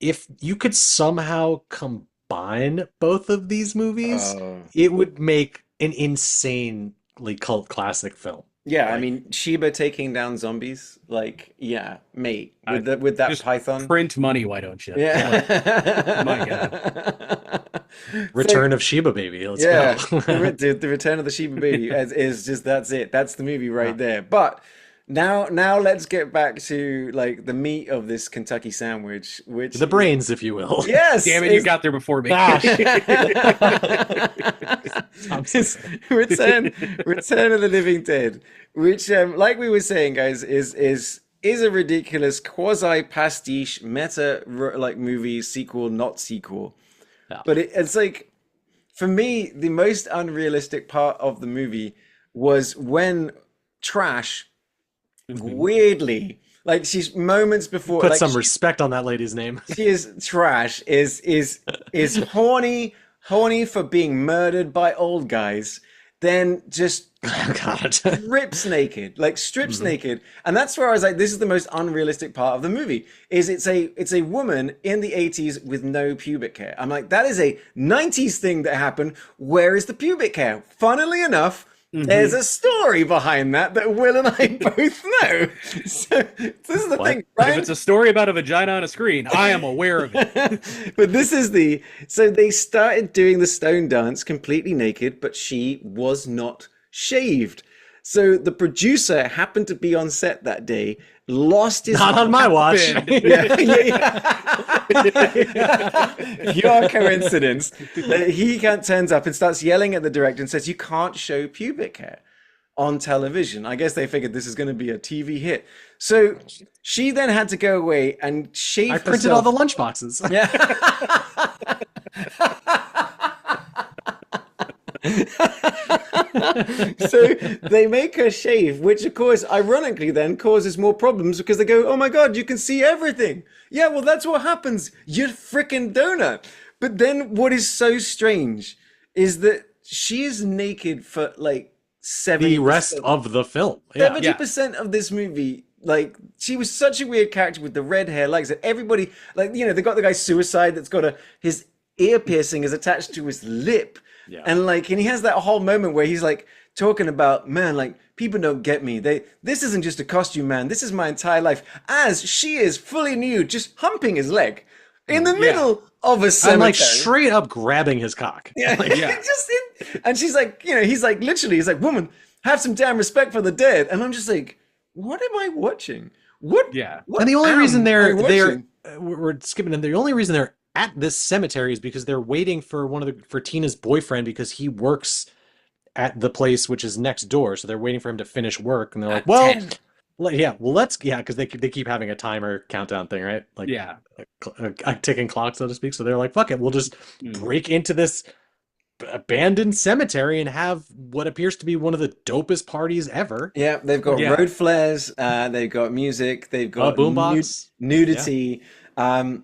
if you could somehow combine both of these movies, Oh. it would make an insanely cult classic film. Yeah, I Like, mean Sheba taking down zombies, like yeah, mate, I with that just Python. print money, why don't you? Like, my God. Yeah. So Return of Sheba baby. Let's go. yeah, the Return of the Sheba Baby is just that's it. That's the movie right Yeah. there. But now let's get back to like the meat of this Kentucky sandwich, which The is brains, if you will. yes, Damn it, you got there before me. Gosh. I'm so it's sorry. Return of the Living Dead, which like we were saying, guys, is a ridiculous quasi pastiche like movie sequel, not sequel. Yeah. But it's like for me, the most unrealistic part of the movie was when Trash weirdly, like she's moments before, Put like some respect on that lady's name. she is Trash is horny for being murdered by old guys, then just Oh, God. strips naked, and that's where I was like, this is the most unrealistic part of the movie. Is it's a woman in the 80s with no pubic hair. I'm like, that is a 90s thing that happened. Where is the pubic hair? Funnily enough, there's a story behind that Will and I both know. So this is the thing, If right? it's a story about a vagina on a screen, I am aware of it. But this is so they started doing the stone dance completely naked, but she was not shaved. So the producer happened to be on set that day, lost his Not on my watch. yeah. Your coincidence that he turns up and starts yelling at the director and says, you can't show pubic hair on television. I guess they figured this is going to be a TV hit. So she then had to go away and shave I printed all herself. the lunch boxes. Yeah. So they make her shave, which of course ironically then causes more problems because they go, oh my god, you can see everything. Yeah, well that's what happens, you frickin' donut. But then what is so strange is that she is naked for like 70%. The rest of the film. Yeah. 70% of this movie, like she was such a weird character with the red hair. Like I said, everybody, like, you know, they got the guy Suicide that's got his ear piercing is attached to his lip. Yeah. And he has that whole moment where he's like talking about, man, like people don't get me. This isn't just a costume, man. This is my entire life. As she is fully nude, just humping his leg in the middle of a cemetery. And like straight up grabbing his cock. Yeah, Like, and she's like, you know, he's like, literally, he's like, woman, have some damn respect for the dead. And I'm just like, what am I watching? What? Yeah. What and the only reason am they're I watching? we're skipping, and the only reason they're at this cemetery is because they're waiting for for Tina's boyfriend, because he works at the place which is next door. So they're waiting for him to finish work, and they're like, well, 10. let's because they keep having a timer countdown thing, right? Like Yeah. a ticking clock, so to speak. So they're like, fuck it, we'll just break into this abandoned cemetery and have what appears to be one of the dopest parties ever. Yeah, they've got road flares, they've got music, they've got boombox, nudity. Yeah.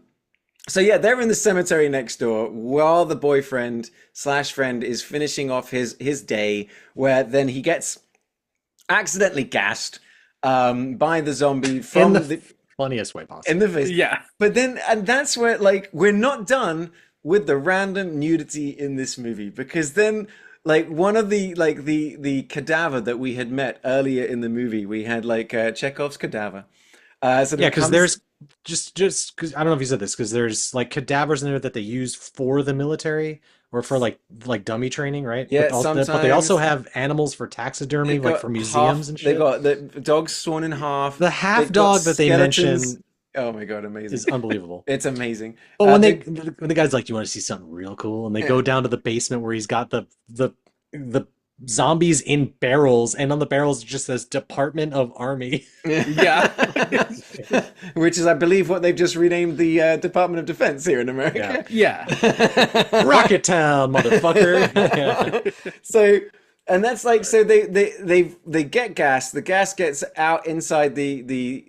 So yeah, they're in the cemetery next door while the boyfriend / friend is finishing off his day, where then he gets accidentally gassed by the zombie from the funniest way possible. in the face. Yeah. But then, and that's where like we're not done with the random nudity in this movie, because then like one of the cadaver that we had met earlier in the movie, we had like Chekhov's cadaver. Because there's just because I don't know if you said this, because there's like cadavers in there that they use for the military or for like dummy training, right? Yeah, but they also have animals for taxidermy, like for museums and shit. They got the dogs sawn in half. The half dog that they mention. Oh my god, amazing! Is unbelievable. It's amazing. But when when the guy's like, "Do you want to see something real cool?" and they go down to the basement where he's got the zombies in barrels, and on the barrels it just says Department of Army. Yeah. Which is, I believe, what they've just renamed the Department of Defense here in America. Yeah. Rocket Town, motherfucker. So, and that's like, so they get gas. The gas gets out inside the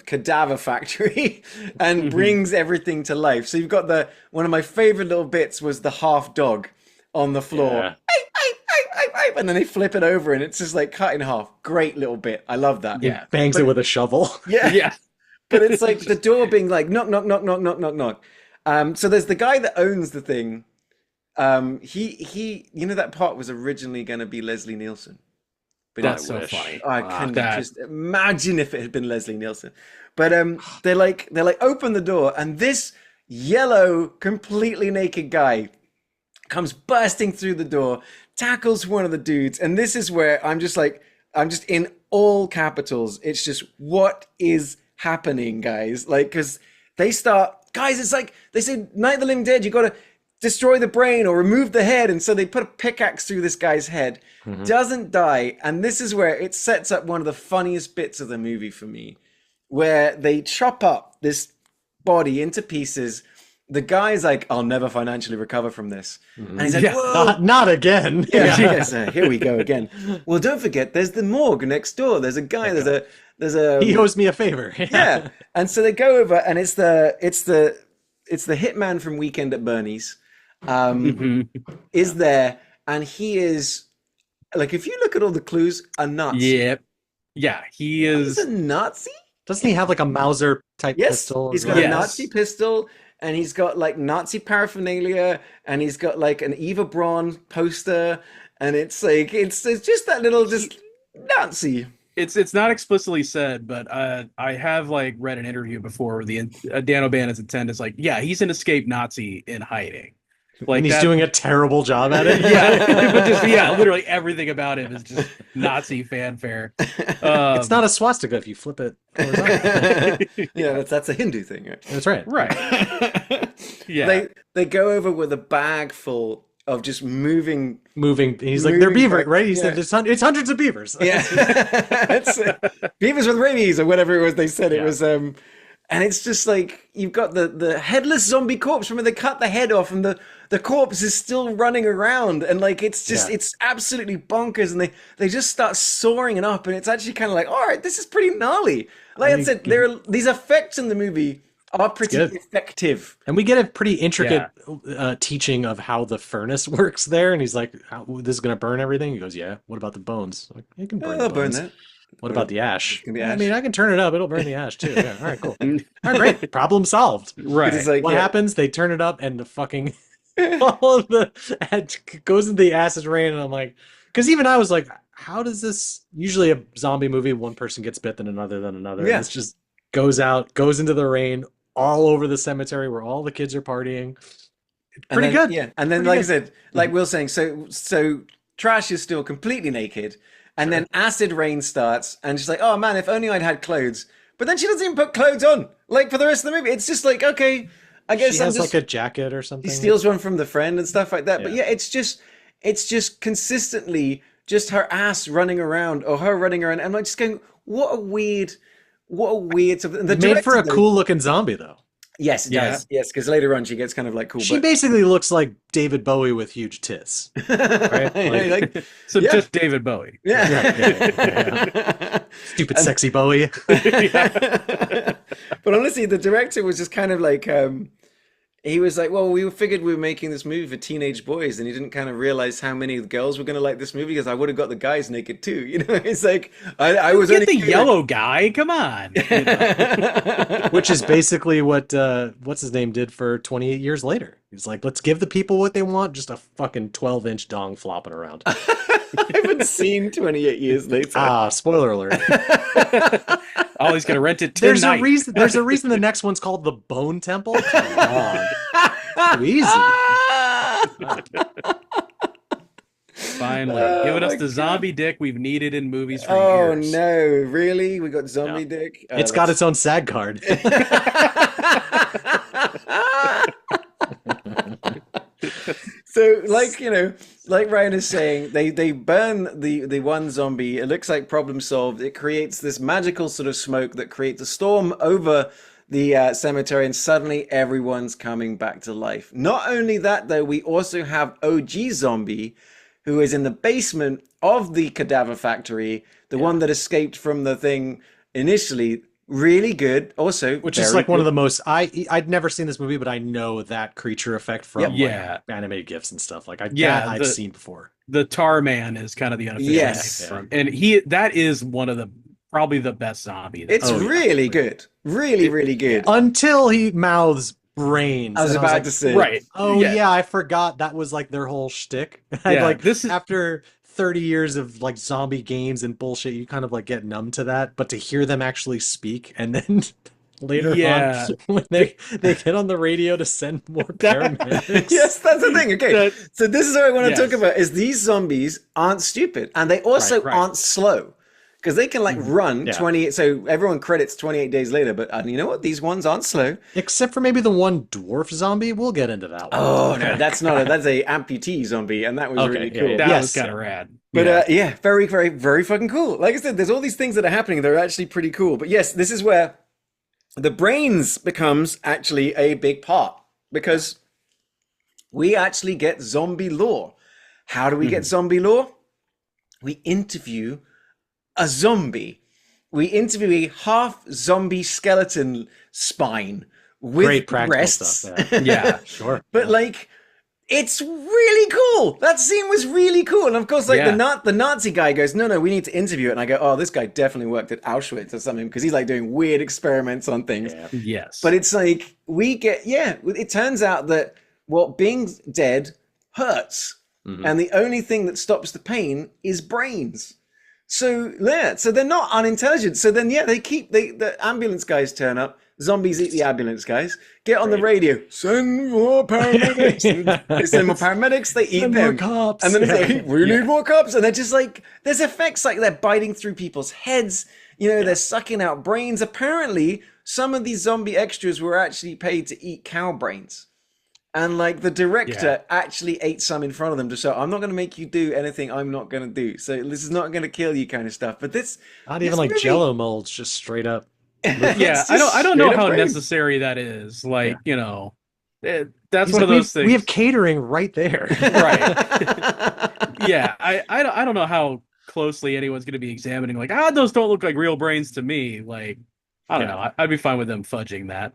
cadaver factory and brings everything to life. So you've got one of my favorite little bits was the half dog on the floor. Yeah. And then they flip it over and it's just like cut in half. Great little bit. I love that. Yeah. Bangs it with a shovel. Yeah. Yeah. But it's like the door being like knock, knock, knock, knock, knock, knock, knock. So there's the guy that owns the thing. He, you know, that part was originally going to be Leslie Nielsen, But That's so funny. I can that- just imagine if it had been Leslie Nielsen. But they're like open the door, and this yellow, completely naked guy comes bursting through the door, tackles one of the dudes, and this is where I'm just in all capitals. It's just, what is happening, guys? Like, because they start, guys, it's like they say, Night of the Living Dead, you got to destroy the brain or remove the head, and so they put a pickaxe through this guy's head. Doesn't die, and this is where it sets up one of the funniest bits of the movie for me, where they chop up this body into pieces. The guy's like, I'll never financially recover from this. And he's like, whoa. Not again. Here we go again. Well, don't forget, there's the morgue next door. There's a guy, there's a He owes me a favor. yeah. And so they go over, and it's the hitman from Weekend at Bernie's is there, and he is, like, if you look at all the clues, a Nazi. Yep. Yeah, he is He's a Nazi? Doesn't he have like a Mauser type pistol? He's got a Nazi pistol, and he's got like Nazi paraphernalia, and he's got like an Eva Braun poster, and it's like it's just that little just Nazi. It's not explicitly said, but I have like read an interview before where Dan O'Bannon's intent is like, yeah, he's an escaped Nazi in hiding. Like, and he's doing a terrible job at it. But literally everything about him is just Nazi fanfare. It's not a swastika if you flip it horizontally. Yeah, that's a Hindu thing, right? That's right. Right. Yeah. They go over with a bag full of just moving. He's like, they're beaver, right? He said it's hundreds of beavers. Yeah, it's beavers with rabies or whatever it was. They said it was. And it's just like, you've got the headless zombie corpse. Remember, they cut the head off, and the corpse is still running around, and like it's just it's absolutely bonkers. And they just start soaring it up, and it's actually kind of like, all right, this is pretty gnarly. Like I said, there are these effects in the movie are pretty effective, and we get a pretty intricate teaching of how the furnace works there. And he's like, "This is gonna burn everything." He goes, "Yeah. What about the bones?" I'm like, you can burn the bones. Burn that. What about the ash? Ash? I mean, I can turn it up. It'll burn the ash too. Yeah. All right, cool. All right, great. Problem solved. Right. It's like, what happens? They turn it up, and the fucking all of the goes into the acid rain. And I'm like, because even I was like, how does this? Usually, a zombie movie, one person gets bit, then another, then another. Yeah. And this just goes into the rain all over the cemetery where all the kids are partying. Pretty good. Yeah. And then, like I said, like Will saying, so Trash is still completely naked. And then acid rain starts, and she's like, oh man, if only I'd had clothes. But then she doesn't even put clothes on, like, for the rest of the movie. It's just like, okay, I guess she has like a jacket or something. He steals one from the friend and stuff like that. But yeah, it's just consistently just her ass running around, or her running around. And I'm just going, what a weird something. Made for a cool looking zombie though. Yes, it does. Yes, because later on she gets kind of like cool. She basically looks like David Bowie with huge tits. Right? Just David Bowie. Yeah. Stupid sexy Bowie. But honestly, the director was just kind of like, he was like, well, we figured we were making this movie for teenage boys, and he didn't kind of realize how many girls were going to like this movie, because I would have got the guys naked too. You know, it's like, I was Get the yellow guy. Come on. Which is basically what what's his name did for 28 years later. He's like, let's give the people what they want, just a fucking 12-inch dong flopping around. I haven't seen 28 years later. Spoiler alert. Oh, he's gonna rent it tonight. tonight. There's a reason the next one's called the Bone Temple. Come on. Too easy. Finally, giving us the zombie dick we've needed in movies for years. Oh no, really? We got zombie dick? It's got its own SAG card. So, like, you know, like Ryan is saying, they burn the one zombie. It looks like problem solved. It creates this magical sort of smoke that creates a storm over the cemetery, and suddenly everyone's coming back to life. Not only that, though, we also have OG Zombie, who is in the basement of the cadaver factory, the one that escaped from the thing initially. Really good. Also, which is like one of the most. I'd never seen this movie, but I know that creature effect from like animated GIFs and stuff. Like I've seen before. The Tar Man is kind of the unofficial name, and that is one of the probably the best zombie. It's really good. Really good. Until he mouths brains. I was about to say. Right. Oh yeah, I forgot that was like their whole shtick. Like this is after 30 years of like zombie games and bullshit, you kind of like get numb to that. But to hear them actually speak, and then later on, Yeah. when they get on the radio to send more paramedics. Yes, that's the thing. Okay, so this is what I want to talk Yes. about: is these zombies aren't stupid, and they also Right. aren't slow, because they can like run Yeah. 28. So everyone credits 28 days later, but you know what? These ones aren't slow. Except for maybe the one dwarf zombie. We'll get into that one. Oh no, that's not that's a amputee zombie, and that was Okay, really yeah, cool. yeah. That Yes. was kind of rad. But yeah, very, very, very fucking cool. Like I said, there's all these things that are happening that are actually pretty cool. But yes, this is where the brains becomes actually a big part, because we actually get zombie lore. How do we get zombie lore? We interview a zombie. We interview a half zombie skeleton spine with Great practical breasts. stuff. Yeah. Yeah. Sure. But like, it's really cool. That scene was really cool. And of course, like the Nazi guy goes, no, we need to interview it. And I go, oh, this guy definitely worked at Auschwitz or something, because he's like doing weird experiments on things. Yeah. Yes. But it's like, it turns out that being dead hurts. And the only thing that stops the pain is brains. So yeah, so they're not unintelligent. So then the ambulance guys turn up. Zombies eat the ambulance guys. Get on the radio. Send more paramedics. They send more paramedics. They eat Send them. more cops. And then Yeah. they say, we need more cops. And they're just like, there's effects like they're biting through people's heads. You know, they're sucking out brains. Apparently, some of these zombie extras were actually paid to eat cow brains. And like the director actually ate some in front of them to show, I'm not going to make you do anything I'm not going to do. So this is not going to kill you kind of stuff. But this, Not even like movie- Jello molds, just straight up. Yeah, It's I just don't know straight up how brains. necessary that is. Like, Yeah. you know, that's He's one like, of those things. We have catering right there. Right. Yeah, I don't know how closely anyone's going to be examining. Like, those don't look like real brains to me. Like, I don't know. I'd be fine with them fudging that.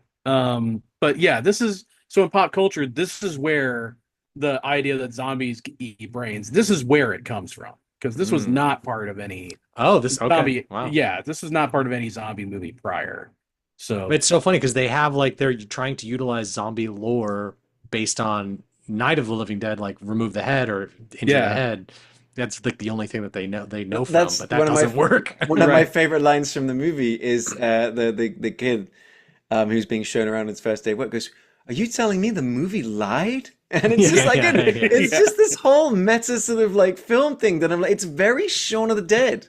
But yeah, this is so in pop culture. This is where the idea that zombies eat brains. This is where it comes from, because this was not part of any Oh, this okay. zombie. Wow. Yeah, this was not part of any zombie movie prior. So It's so funny because they have like they're trying to utilize zombie lore based on Night of the Living Dead, like remove the head or into the head. That's like the only thing that they know from, That's but that one of my- doesn't work. One of my favorite lines from the movie is the kid who's being shown around his first day of work goes, "Are you telling me the movie lied?" And it's just like it's just this whole meta sort of like film thing that I'm like, it's very Shaun of the Dead.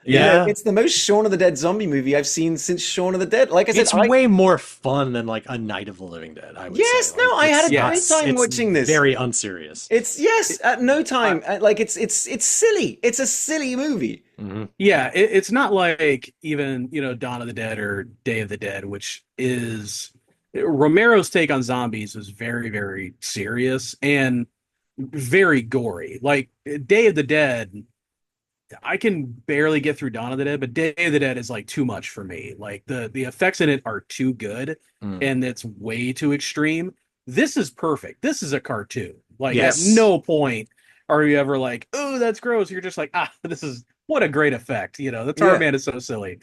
You know, it's the most Shaun of the Dead zombie movie I've seen since Shaun of the Dead. Like I said, It's way more fun than like a Night of the Living Dead, I would Yes, say. no, Like, I had a it's- great time it's watching this. Very unserious. It's at no time like it's silly. It's a silly movie. yeah, it's not like even, you know, Dawn of the Dead or Day of the Dead, which is Romero's take on zombies is very, very serious and very gory. Like Day of the Dead, I can barely get through Dawn of the Dead, but Day of the Dead is like too much for me. Like the effects in it are too good and it's way too extreme. This is perfect. This is a cartoon. Like at no point are you ever like, oh, that's gross. You're just like, this is what a great effect. You know, the Tar Man is so silly.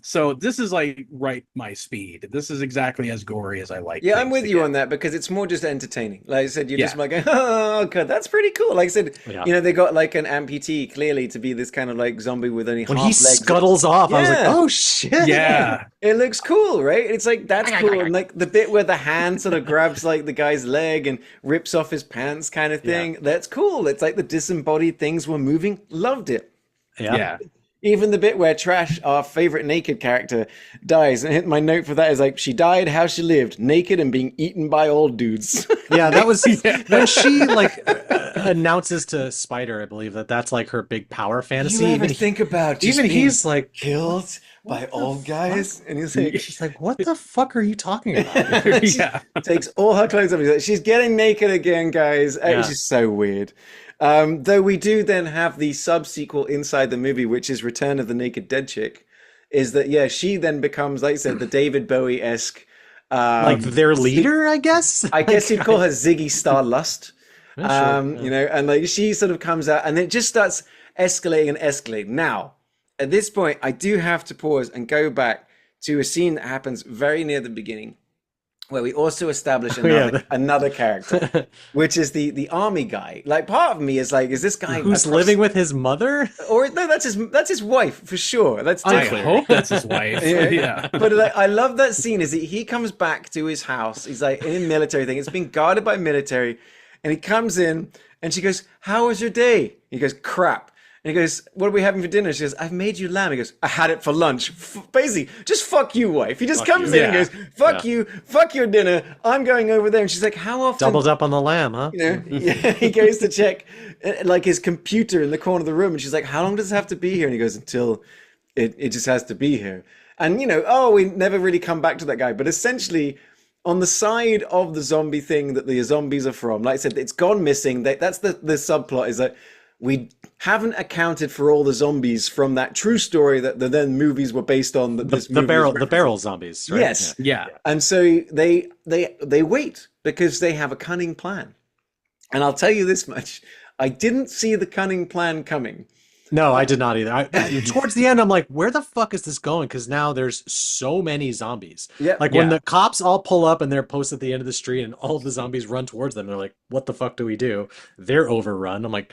So this is like right my speed. This is exactly as gory as I like. Yeah, I'm things with to you get. on that because it's more just entertaining. Like I said, you're just like, oh god, that's pretty cool. Like I said, you know, they got like an amputee clearly to be this kind of like zombie with only when half he legs. scuttles off, I was like, oh shit. Yeah. It looks cool, right? It's like that's cool. And like the bit where the hand sort of grabs like the guy's leg and rips off his pants kind of thing. That's cool. It's like the disembodied things were moving. Loved it. Yeah. Even the bit where Trash, our favorite naked character, dies. And my note for that is like, she died how she lived, naked and being eaten by old dudes. Yeah, that was when she like announces to Spider, I believe that's like her big power fantasy. You ever think about just even being he's like killed by old guys? And he's like, she's like, what the fuck are you talking about? Yeah. takes all her clothes off. He's like, she's getting naked again, guys. It's just so weird. Though we do then have the sub-sequel inside the movie, which is Return of the Naked Dead Chick, is that, she then becomes, like I said, the David Bowie-esque... like their leader, I guess? I guess you'd call her Ziggy Stardust. Sure, yeah. You know, and like she sort of comes out and it just starts escalating and escalating. Now, at this point, I do have to pause and go back to a scene that happens very near the beginning where we also establish Yeah. another character, which is the army guy. Like, part of me is like, is this guy Who's living with his mother? or no? That's his wife for sure. That's I different. hope that's his wife. Yeah. Yeah. But like, I love that scene. Is he comes back to his house? He's like in a military thing. It's been guarded by military, and he comes in, and she goes, "How was your day?" He goes, "Crap." And he goes, "What are we having for dinner?" She goes, "I've made you lamb." He goes, "I had it for lunch." Basically, just fuck you, wife. He just comes in and goes, "Fuck you, fuck your dinner. I'm going over there." And she's like, "How often?" Doubled up on the lamb, huh? You know, yeah, he goes to check like his computer in the corner of the room, and she's like, "How long does it have to be here?" And he goes, "Until it just has to be here." And we never really come back to that guy. But essentially, on the side of the zombie thing that the zombies are from, like I said, it's gone missing. That's the subplot, is that we haven't accounted for all the zombies from that true story that the then movies were based on. The barrel zombies, right? Yes. Yeah. And so they wait because they have a cunning plan. And I'll tell you this much: I didn't see the cunning plan coming. No, I did not either. Towards the end, I'm like, where the fuck is this going? Because now there's so many zombies. Yeah. Like when the cops all pull up and they're posted at the end of the street and all the zombies run towards them, they're like, what the fuck do we do? They're overrun. I'm like,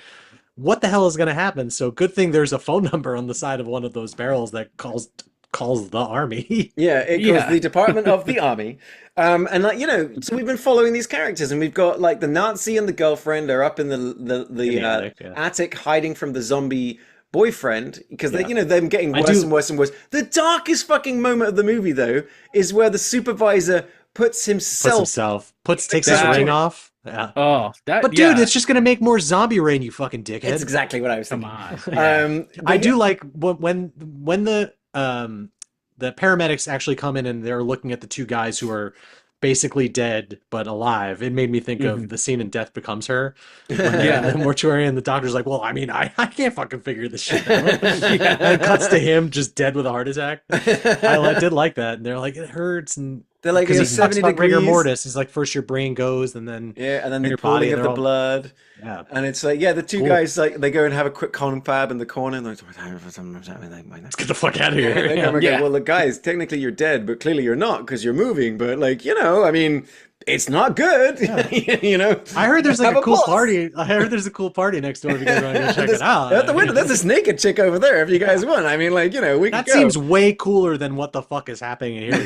what the hell is going to happen? So good thing there's a phone number on the side of one of those barrels that calls the army. Yeah, it calls the Department of the Army. And like, so we've been following these characters, and we've got like the Nazi and the girlfriend are up in the attic hiding from the zombie boyfriend, because they, them getting worse and worse and worse. The darkest fucking moment of the movie, though, is where the supervisor takes his ring off. Yeah. Oh, but dude, it's just gonna make more zombie rain, you fucking dickhead. That's exactly what I was thinking. Come on. I do like when the paramedics actually come in and they're looking at the two guys who are basically dead but alive. It made me think of the scene in Death Becomes Her. The mortuary, and the doctor's like, well, I mean, I can't fucking figure this shit out. And it cuts to him just dead with a heart attack. I did like that. And they're like, it hurts, and they're like, because he 70 talks about rigor degrees. mortis. He's like, first your brain goes, and then the pooling of the blood. Yeah, and it's like, the two guys, like, they go and have a quick confab in the corner, and they're like, let's get the fuck out of here. Well, the guys, technically you're dead, but clearly you're not because you're moving. But like, I mean, it's not good. I heard there's like a cool party. I heard there's a cool party next door if you guys want to go check it out. At the window, there's this naked chick over there if you guys want. I mean, like, we that could go. Seems way cooler than what the fuck is happening here.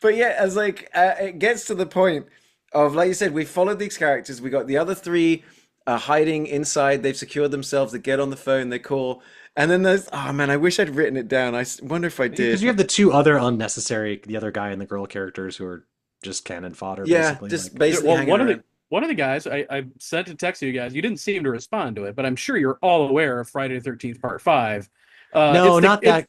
But as like it gets to the point of, like you said, we followed these characters. We got the other three hiding inside. They've secured themselves. They get on the phone. They call. And then there's, oh man, I wish I'd written it down. I wonder if I did. Because you have the two other unnecessary, the other guy and the girl characters who are just cannon fodder. Basically. Just basically. Well, one of the guys I sent a text to you guys. You didn't seem to respond to it, but I'm sure you're all aware of Friday the 13th Part 5. No, not that.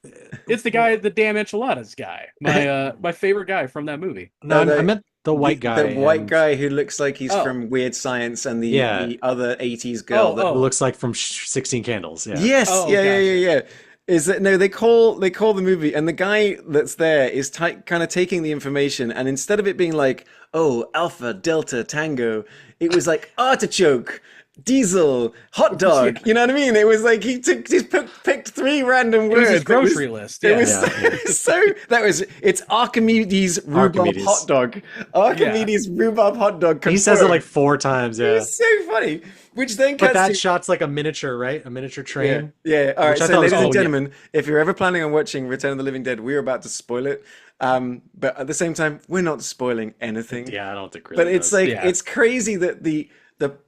It's the guy, the damn enchiladas guy. My favorite guy from that movie. No, I meant the white guy. The white guy who looks like he's from Weird Science, and the other 80s girl who looks like from 16 Candles. Yeah. Yes. Yeah. Is that they call the movie, and the guy that's there is kind of taking the information, and instead of it being like, oh, Alpha, Delta, Tango, it was like artichoke, diesel, hot dog. You know what I mean? It was like he picked three random words. It was his grocery list. Yeah. It's Archimedes rhubarb hot dog. Archimedes rhubarb hot dog. Confirmed. He says it like 4 times. Yeah, it's so funny. Which then cuts but that shot's like a miniature, right? A miniature train. Yeah. All right. So, ladies and gentlemen, if you're ever planning on watching Return of the Living Dead, we're about to spoil it. But at the same time, we're not spoiling anything. Yeah, I don't think really. But it's it's crazy that the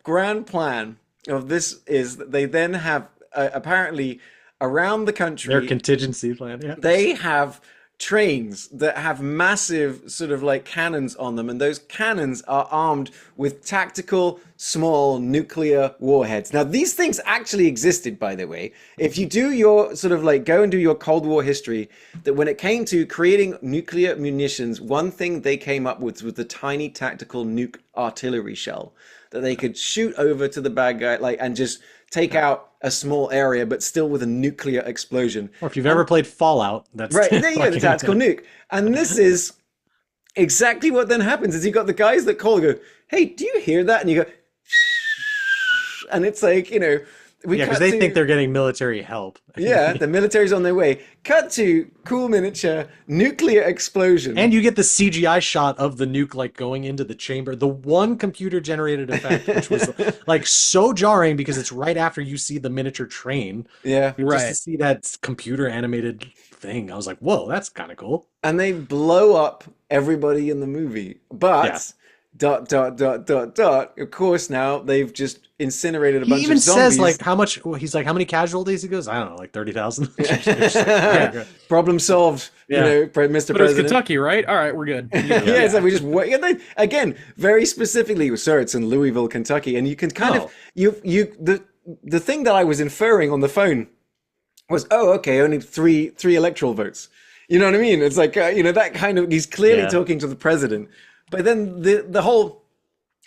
grand plan of this is that they then have apparently around the country, their contingency plan. Yeah, they have trains that have massive sort of like cannons on them, and those cannons are armed with tactical small nuclear warheads. Now, these things actually existed, by the way. If you do your sort of like go and do your Cold War history, that when it came to creating nuclear munitions, one thing they came up with was the tiny tactical nuke artillery shell that they could shoot over to the bad guy, like, and just take out a small area, but still with a nuclear explosion. Or if you've ever played Fallout, that's right. There you go, the tactical nuke. And this is exactly what then happens. Is you got the guys that call and go, "Hey, do you hear that?" And you go, and it's like We Yeah, because cut they think to they're getting military help. yeah, the military's on their way. Cut to cool miniature nuclear explosion. And you get the CGI shot of the nuke like going into the chamber. The one computer generated effect, which was like so jarring because it's right after you see the miniature train. Yeah. Just to Right. see that computer animated thing, I was like, whoa, that's kind of cool. And they blow up everybody in the movie. Yeah. But dot dot dot dot dot. Of course, now they've just incinerated a He bunch even of says zombies. like how much he's like how many casualties he goes, I don't know, like 30,000. Yeah. Problem solved, Yeah. Mr. But it was President. Kentucky, right? All right, we're good. Yeah, it's like we just wait. And then, again, very specifically, sir, it's in Louisville, Kentucky, and you can kind Oh. of the thing that I was inferring on the phone was, oh, okay, only three electoral votes. You know what I mean? It's like that kind of he's clearly Yeah. talking to the president, but then the whole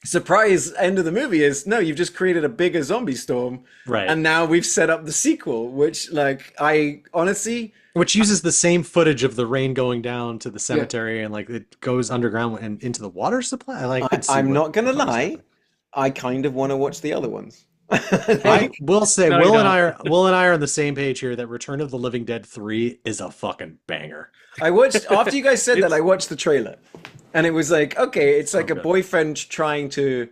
surprise end of the movie is no, you've just created a bigger zombie storm, Right. and now we've set up the sequel, which like I honestly. Which uses the same footage of the rain going down to the cemetery and like it goes underground and into the water supply. I'm not gonna lie, I kind of want to watch the other ones. I will say No, you Will and don't. I are on the same page here that Return of the Living Dead 3 is a fucking banger. I watched after you guys said that. It's- I watched the trailer, and it was like, okay, it's like a Okay. boyfriend trying to,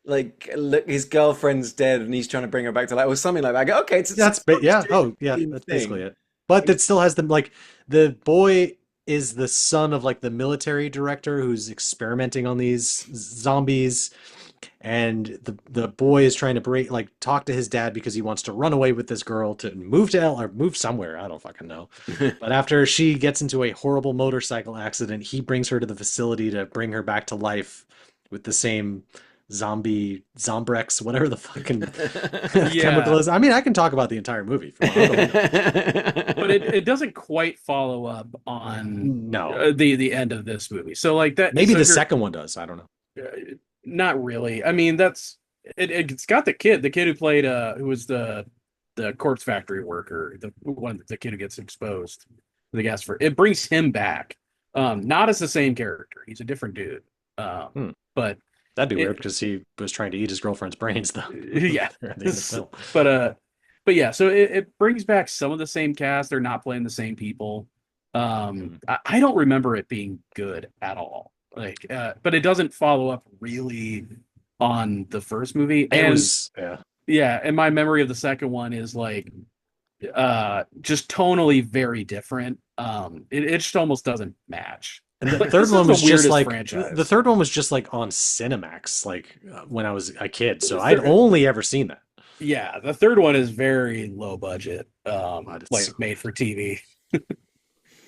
like, look, his girlfriend's dead, and he's trying to bring her back to life, or something like that. I go, okay, it's That's yeah. Oh yeah, same that's thing. basically it. But it still has them like the boy is the son of like the military director who's experimenting on these zombies, and the boy is trying to talk to his dad because he wants to run away with this girl to move to L or move somewhere. I don't fucking know. But after she gets into a horrible motorcycle accident, he brings her to the facility to bring her back to life with the same zombrex, whatever the fucking chemical is. I mean, I can talk about the entire movie. If you want. But it doesn't quite follow up on No. the end of this movie. So like that Maybe so the if you're- second one does. I don't know. Not really. I mean, it's got the kid who played who was the corpse factory worker, the kid who gets exposed the gas for it brings him back. Not as the same character. He's a different dude. But That'd be It- weird because he was trying to eat his girlfriend's brains, though. yeah. At the end of the film. But yeah, so it brings back some of the same cast. They're not playing the same people. I don't remember it being good at all. Like, but it doesn't follow up really on the first movie. It And was, yeah. yeah, and my memory of the second one is like just tonally very different. It just almost doesn't match. And the Like, third this one is was the just weirdest like franchise. the third one was just like on Cinemax, like when I was a kid. So The I'd third- only ever seen that. Yeah, the third one is very low budget, it's- like made for TV.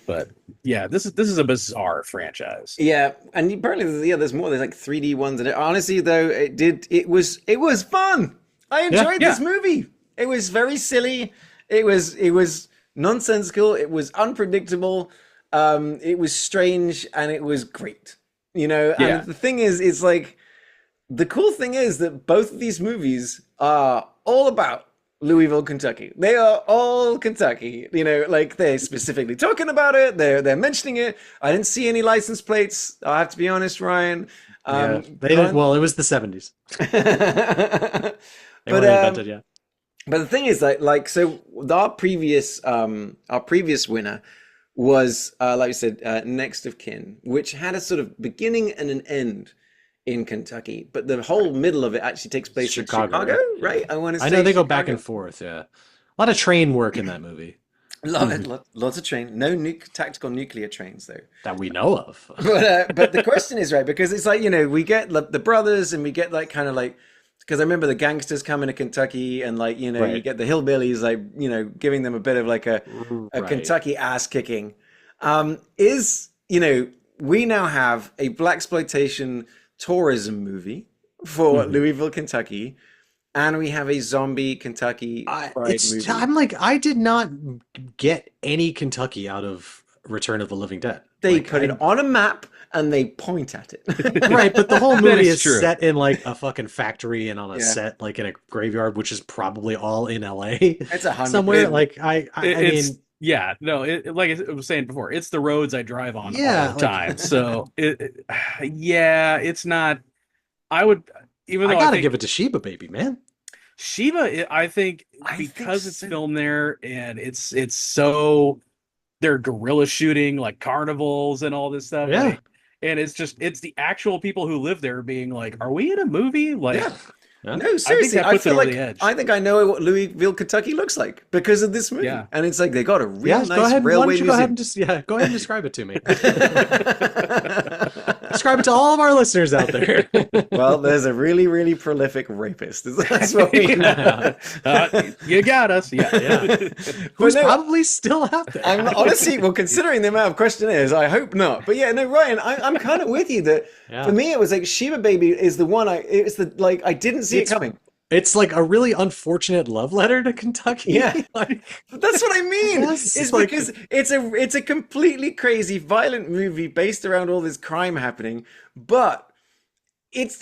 But yeah, this is a bizarre franchise. Yeah, and apparently, there's more. There's like 3D ones, and honestly, though, it was fun. I enjoyed Yeah. this movie. It was very silly. It was nonsensical. It was unpredictable. It was strange, and it was great. Yeah. And the thing is, it's like the cool thing is that both of these movies are all about Louisville, Kentucky. They are all Kentucky. Like they're specifically talking about it. They're mentioning it. I didn't see any license plates. I have to be honest, Ryan. Yeah. They didn't, well, it was the 70s. They weren't invented yet. But the thing is that, like, so our previous winner was, like we said, Next of Kin, which had a sort of beginning and an end in Kentucky, but the whole middle of it actually takes place in Chicago, right? I want to say I know they go back Chicago. and forth. Yeah, a lot of train work in that movie Lots of train, no tactical nuclear trains though. that we know of. But the question is, right, because it's like, we get the brothers and we get like kind of like, because I remember the gangsters coming to Kentucky and like, you Right. get the hillbillies like, giving them a bit of like a Right. Kentucky ass kicking. We now have a blaxploitation tourism movie for Louisville, Kentucky, and we have a zombie Kentucky pride movie. I'm like, I did not get any Kentucky out of Return of the Living Dead. They Like, put it on a map and they point at it. right, but the whole movie is is true. set in like a fucking factory and on a Yeah. set like in a graveyard, which is probably all in LA. It's 100. somewhere. Like I It's mean, yeah, no, like I was saying before, it's the roads I drive on Yeah, all the like- time. So yeah, it's not. I would even I though gotta think, give it to Sheba, baby, man. Sheba, I think because it's filmed there and it's so they're guerrilla shooting like carnivals and all this stuff. Yeah. Like, and it's the actual people who live there being like, are we in a movie? Like, Yeah. Yeah. No, seriously, I I puts it feel over like the edge. I think I know what Louisville, Kentucky looks like because of this movie. Yeah. And it's like they got a real Yeah, nice go ahead. Why railway don't you go ahead museum. and go ahead and describe it to me. Describe it to all of our listeners out there. Well, there's a really, really prolific rapist. That's what we know. You got us. Yeah. Yeah. Who's probably still out there. I'm honestly, well, considering the amount of questionnaires, I hope not. But yeah, no, Ryan, I'm kind of with you that for me it was like Sheba Baby is the one I didn't see it coming. It's like a really unfortunate love letter to Kentucky. Yeah. Like, That's what I mean. Yes, It's like- because it's a completely crazy, violent movie based around all this crime happening, but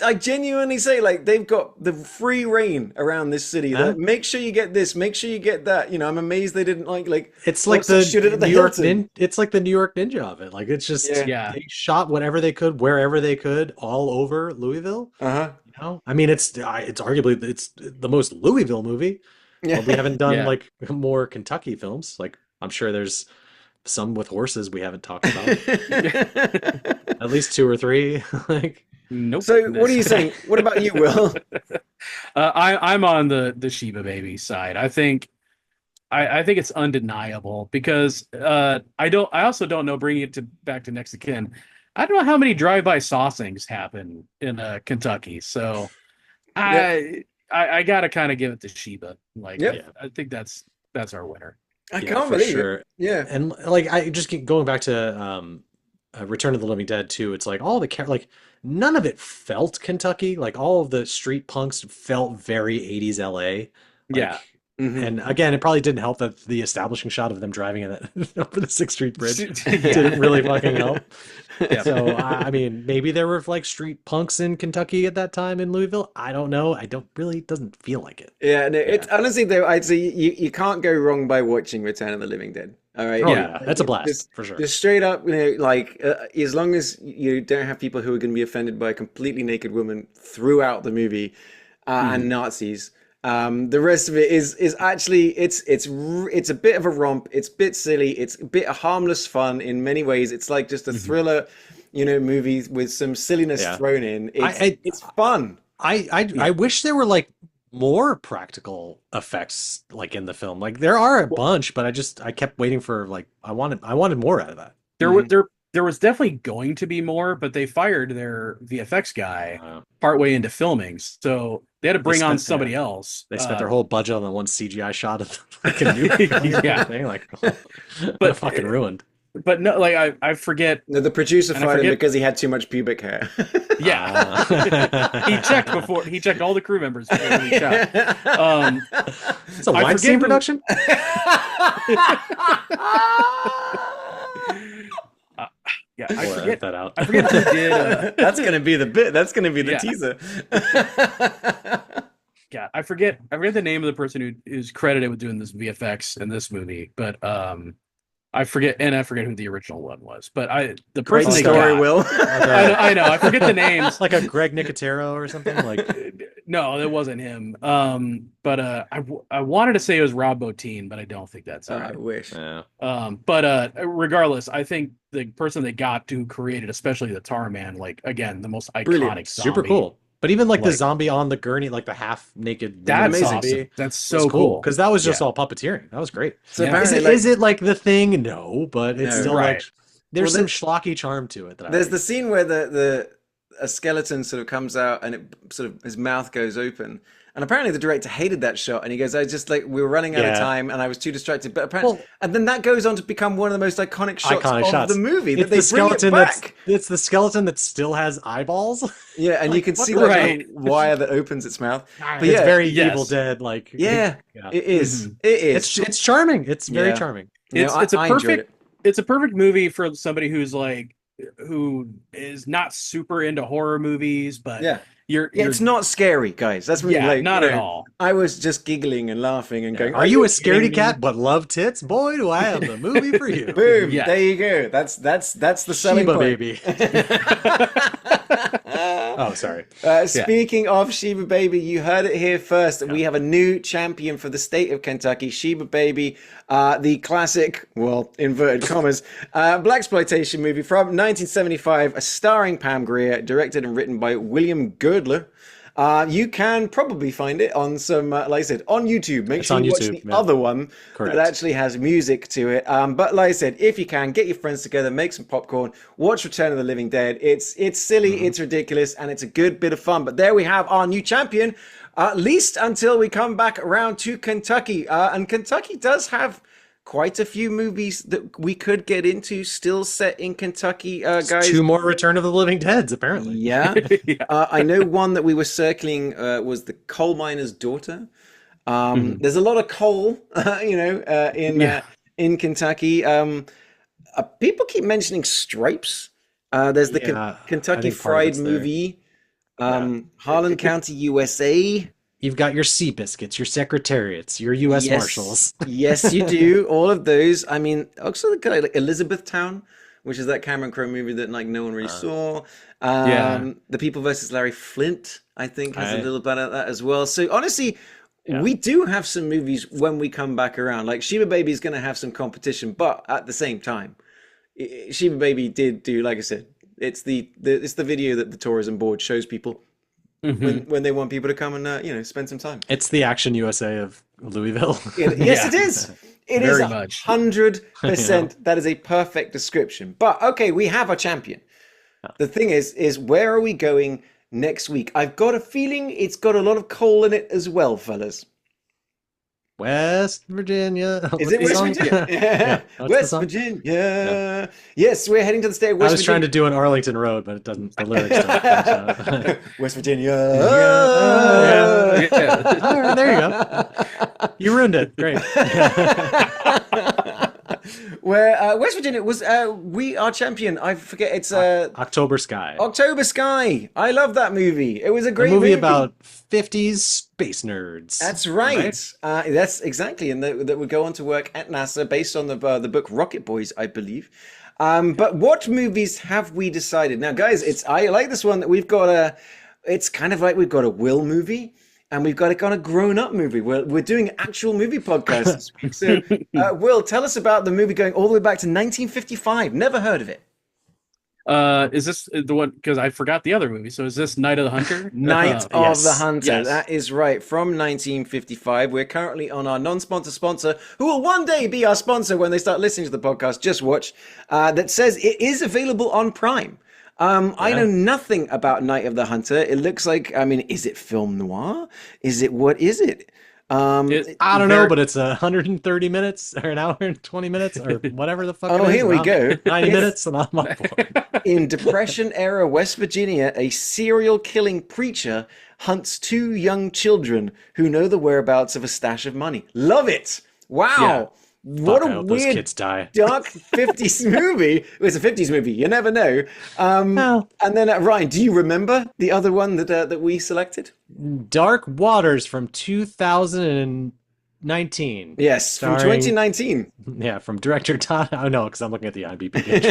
I genuinely say, like, they've got the free reign around this city. Huh? That make sure you get this, make sure you get that. You know, I'm amazed they didn't like. it's like also shoot it at the the New York Hilton. it's like the New York Ninja of it. Like it's just Yeah. they shot whatever they could, wherever they could, all over Louisville. Uh-huh. You know, I mean, it's arguably it's the most Louisville movie. Yeah. But we haven't done Yeah. like more Kentucky films. Like I'm sure there's some with horses we haven't talked about. At least 2 or 3. Like Nope. So, what are you saying? What about you, Will? I'm on the Sheba Baby side. I think it's undeniable because I also don't know, bringing it back to next of kin. I don't know how many drive-by saucings happen in Kentucky. So I gotta kind of give it to Sheba. Like Yep. I think that's our winner. I Yeah, can't for believe sure. it. Yeah. And like I just keep going back to Return of the Living Dead too. It's like all the like none of it felt Kentucky. Like all of the street punks felt very 80s LA. Yeah. Mhm. And again, it probably didn't help that the establishing shot of them driving in that over the 6th Street Bridge Yeah. didn't really fucking help. Yeah. So I mean, maybe there were like street punks in Kentucky at that time in Louisville. I don't know. I don't really doesn't feel like it. Yeah, no, it's honestly though, I'd say you can't go wrong by watching Return of the Living Dead. All right. Oh Yeah. yeah, that's a blast for sure. Just straight up, you know, like as long as you don't have people who are going to be offended by a completely naked woman throughout the movie and Nazis, the rest of it is actually it's a bit of a romp. It's a bit silly. It's a bit of harmless fun in many ways. It's like just a thriller, you know, movie with some silliness Yeah. thrown in. I- It's fun. I wish there were like more practical effects like in the film. Like there are a bunch, but I kept waiting for like I wanted more out of that. There was definitely going to be more, but they fired their VFX guy Uh, partway into filming, so they had to bring on spent- somebody else. They spent their whole budget on the one CGI shot of like a new Yeah. thing. Like, But- but fucking ruined. but no, like I forget. No, the producer And I fired him forget- because he had too much pubic hair. Yeah, he checked all the crew members before he shot. It's a I Weinstein forget who- production. Yeah, We'll edit forget that out. I forget who did. That's gonna be the bit. That's gonna be the Yeah. teaser. Yeah, I forget the name of the person who is credited with doing this VFX in this movie, but I forget who the original one was. But the Great person they story, got, Will. I know, I forget the names. Like a Greg Nicotero or something. Like No, it wasn't him. But I wanted to say it was Rob Bottin, but I don't think that's I him. wish. yeah. But regardless, I think the person they got to created, especially the Tar Man, like again, the most iconic Brilliant. zombie. Super cool. But even like the Like- zombie on the gurney, like the half naked That's Amazing. awesome. That's was so cool. because that was just Yeah. all puppeteering. That was great. So Yeah. apparently, Is it like the thing? No, but it's No. still Right. like there's Well, some schlocky charm to it. That there's I the scene where a skeleton sort of comes out and it sort of his mouth goes open. And apparently the director hated that shot, and he goes, "I just like we were running out of Yeah. time, and I was too distracted." But apparently, Well- and then that goes on to become one of the most iconic shots of the movie. That It's they bring it back. it's the skeleton that still has eyeballs. Yeah, and you can what see the- the Right. little wire that opens its mouth. But It's yeah, very yes. Evil Dead. Like yeah, yeah. it is. Mhm. It is. It's charming. It's very Yeah. charming. You know, It's a I enjoyed perfect it. it's a perfect movie for somebody who is not super into horror movies, but Yeah. you're It's not scary, guys. That's really yeah, like not you at know, all. I was just giggling and laughing and going, Are you a kidding scaredy me?" cat but love tits? Boy, do I have the movie for you. Boom! Yeah. There you go. That's the selling Sheba point. baby. Oh, sorry. Speaking of Sheba Baby, you heard it here first. We have a new champion for the state of Kentucky, Sheba Baby, the classic, well, inverted commas, blaxploitation movie from 1975, starring Pam Grier, directed and written by William Girdler. You can probably find it on some, like I said, on YouTube. Make sure you watch the other one that actually has music to it. But like I said, if you can, get your friends together, make some popcorn, watch Return of the Living Dead. It's silly, it's ridiculous, and it's a good bit of fun. But there we have our new champion, at least until we come back around to Kentucky. And Kentucky does have quite a few movies that we could get into still set in Kentucky, guys. 2 more Return of the Living Deads, apparently. Yeah. I know one that we were circling was The Coal Miner's Daughter. There's a lot of coal, in Kentucky. People keep mentioning Stripes. There's the Kentucky Fried movie. Harlan County, USA. You've got your Seabiscuits, your Secretariats, your U.S. Marshals. Yes, you do. All of those. I mean, also like Elizabethtown, which is that Cameron Crowe movie that like no one really saw. The People versus Larry Flint, I think, has a little bit of that as well. So honestly, we do have some movies when we come back around. Like Sheba Baby is going to have some competition, but at the same time, Sheba Baby did do, like I said, it's the video that the tourism board shows people. When they want people to come and spend some time. It's the Action USA of Louisville. Yes, it is. It is 100%. That is a perfect description. But okay, we have a champion. The thing is where are we going next week? I've got a feeling it's got a lot of coal in it as well, fellas. West Virginia. Is it West Virginia? West Virginia. Yeah. Yes, we're heading to the state of West Virginia. I was trying to do an Arlington Road, but it doesn't. The lyrics don't. West Virginia. All right, there you go. You ruined it. Great. Where West Virginia was our champion. I forget, it's October Sky. October Sky. I love that movie. It was a great movie about 50s space nerds. That's right. That's exactly, and that would go on to work at NASA based on the book Rocket Boys, I believe. But what movies have we decided now, guys? I like this one that we've got it's kind of like we've got a Will movie. And we've got a kind of grown-up movie. We're doing actual movie podcasts this week. So, Will, tell us about the movie going all the way back to 1955. Never heard of it. Is this the one? Because I forgot the other movie. So is this Night of the Hunter? Night of the Hunter. Yes. That is right. From 1955. We're currently on our non-sponsor sponsor, who will one day be our sponsor when they start listening to the podcast. Just watch. That says it is available on Prime. I know nothing about Night of the Hunter. It looks like, is it film noir? What is it? I don't know, but it's 130 minutes or an hour and 20 minutes or whatever the fuck. Here we go. 90 minutes and I'm on board. In Depression era West Virginia, a serial killing preacher hunts 2 young children who know the whereabouts of a stash of money. Love it. Wow. Yeah. What a weird, kids die. Dark 50s movie. It's a 50s movie. You never know. And then, Ryan, do you remember the other one that we selected? Dark Waters from 2019. Yes, from 2019. Yeah, from director Todd. Oh, no, because I'm looking at the IMDb page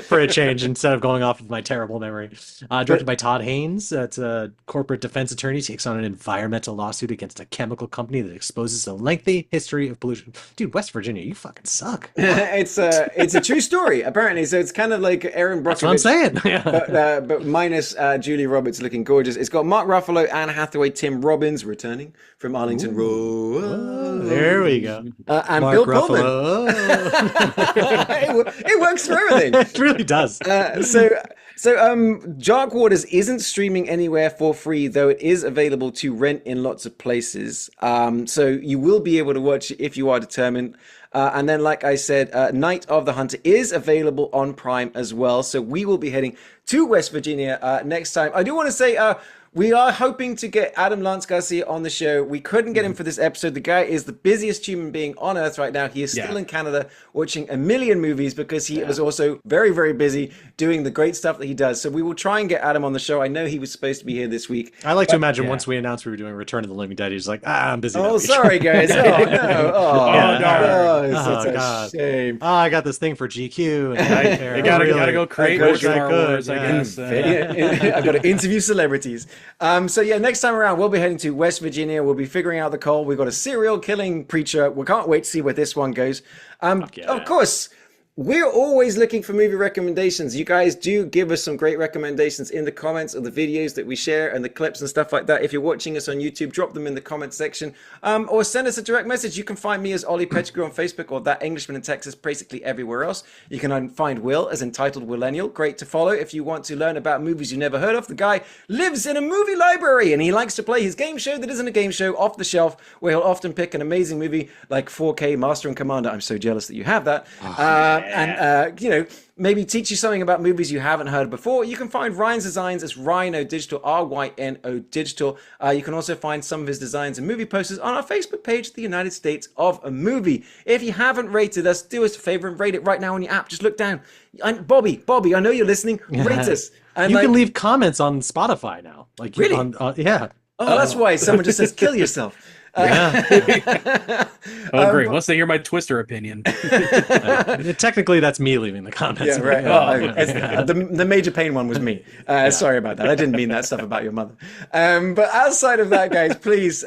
for a change instead of going off of my terrible memory. Directed by Todd Haynes. It's a corporate defense attorney takes on an environmental lawsuit against a chemical company that exposes a lengthy history of pollution. Dude, West Virginia, you fucking suck. It's a true story, apparently. So it's kind of like Aaron Brockovich. That's what I'm saying. but minus Julie Roberts looking gorgeous. It's got Mark Ruffalo, Anne Hathaway, Tim Robbins returning from Arlington Road. There we go. And Mark Bill Ruffalo. Pullman. it works for everything. It really does. So Dark Waters isn't streaming anywhere for free, though it is available to rent in lots of places. So you will be able to watch it if you are determined. And then, like I said, Night of the Hunter is available on Prime as well. So we will be heading to West Virginia next time. I do want to say We are hoping to get Adam Lance Garcia on the show. We couldn't get him for this episode. The guy is the busiest human being on earth right now. He is still in Canada watching a million movies because he was also very, very busy doing the great stuff that he does. So we will try and get Adam on the show. I know he was supposed to be here this week. I like to imagine once we announced we were doing Return of the Living Dead, he's like, I'm busy. Oh, sorry, guys. Oh, no. Oh, such a shame. Oh, I got this thing for GQ. And you gotta go create more Star Wars, I guess. I've got to interview celebrities. So yeah, next time around, we'll be heading to West Virginia. We'll be figuring out the coal. We've got a serial killing preacher. We can't wait to see where this one goes. Of course, we're always looking for movie recommendations. You guys do give us some great recommendations in the comments of the videos that we share and the clips and stuff like that. If you're watching us on YouTube, drop them in the comment section, or send us a direct message. You can find me as Ollie Pettigrew on Facebook, or That Englishman in Texas, basically everywhere else. You can find Will as Entitled Willennial. Great to follow if you want to learn about movies you never heard of. The guy lives in a movie library and he likes to play his game show that isn't a game show off the shelf, where he'll often pick an amazing movie like 4K Master and Commander. I'm so jealous that you have that. And maybe teach you something about movies you haven't heard before. You can find Ryan's designs as Rhino Digital, RYNO Digital. You can also find some of his designs and movie posters on our Facebook page, The United States of a Movie. If you haven't rated us, do us a favor and rate it right now on your app. Just look down. Bobby, I know you're listening. Rate us. And you can leave comments on Spotify now. Like really? Yeah. Oh, that's why someone just says kill yourself. Great. Once they hear my Twister opinion. Technically, that's me leaving the comments. Yeah, right. The Major Pain one was me. Sorry about that. I didn't mean that stuff about your mother. But outside of that, guys, please,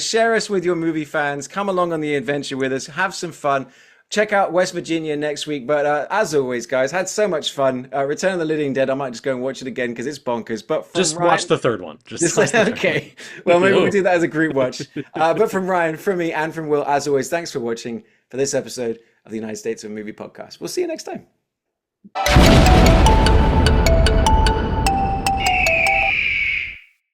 share us with your movie fans. Come along on the adventure with us. Have some fun. Check out West Virginia next week. But as always, guys, had so much fun. Return of the Living Dead. I might just go and watch it again because it's bonkers. But just watch the third one. Okay. Well, maybe we'll do that as a group watch. But from Ryan, from me, and from Will, as always, thanks for watching for this episode of the United States of a Movie podcast. We'll see you next time.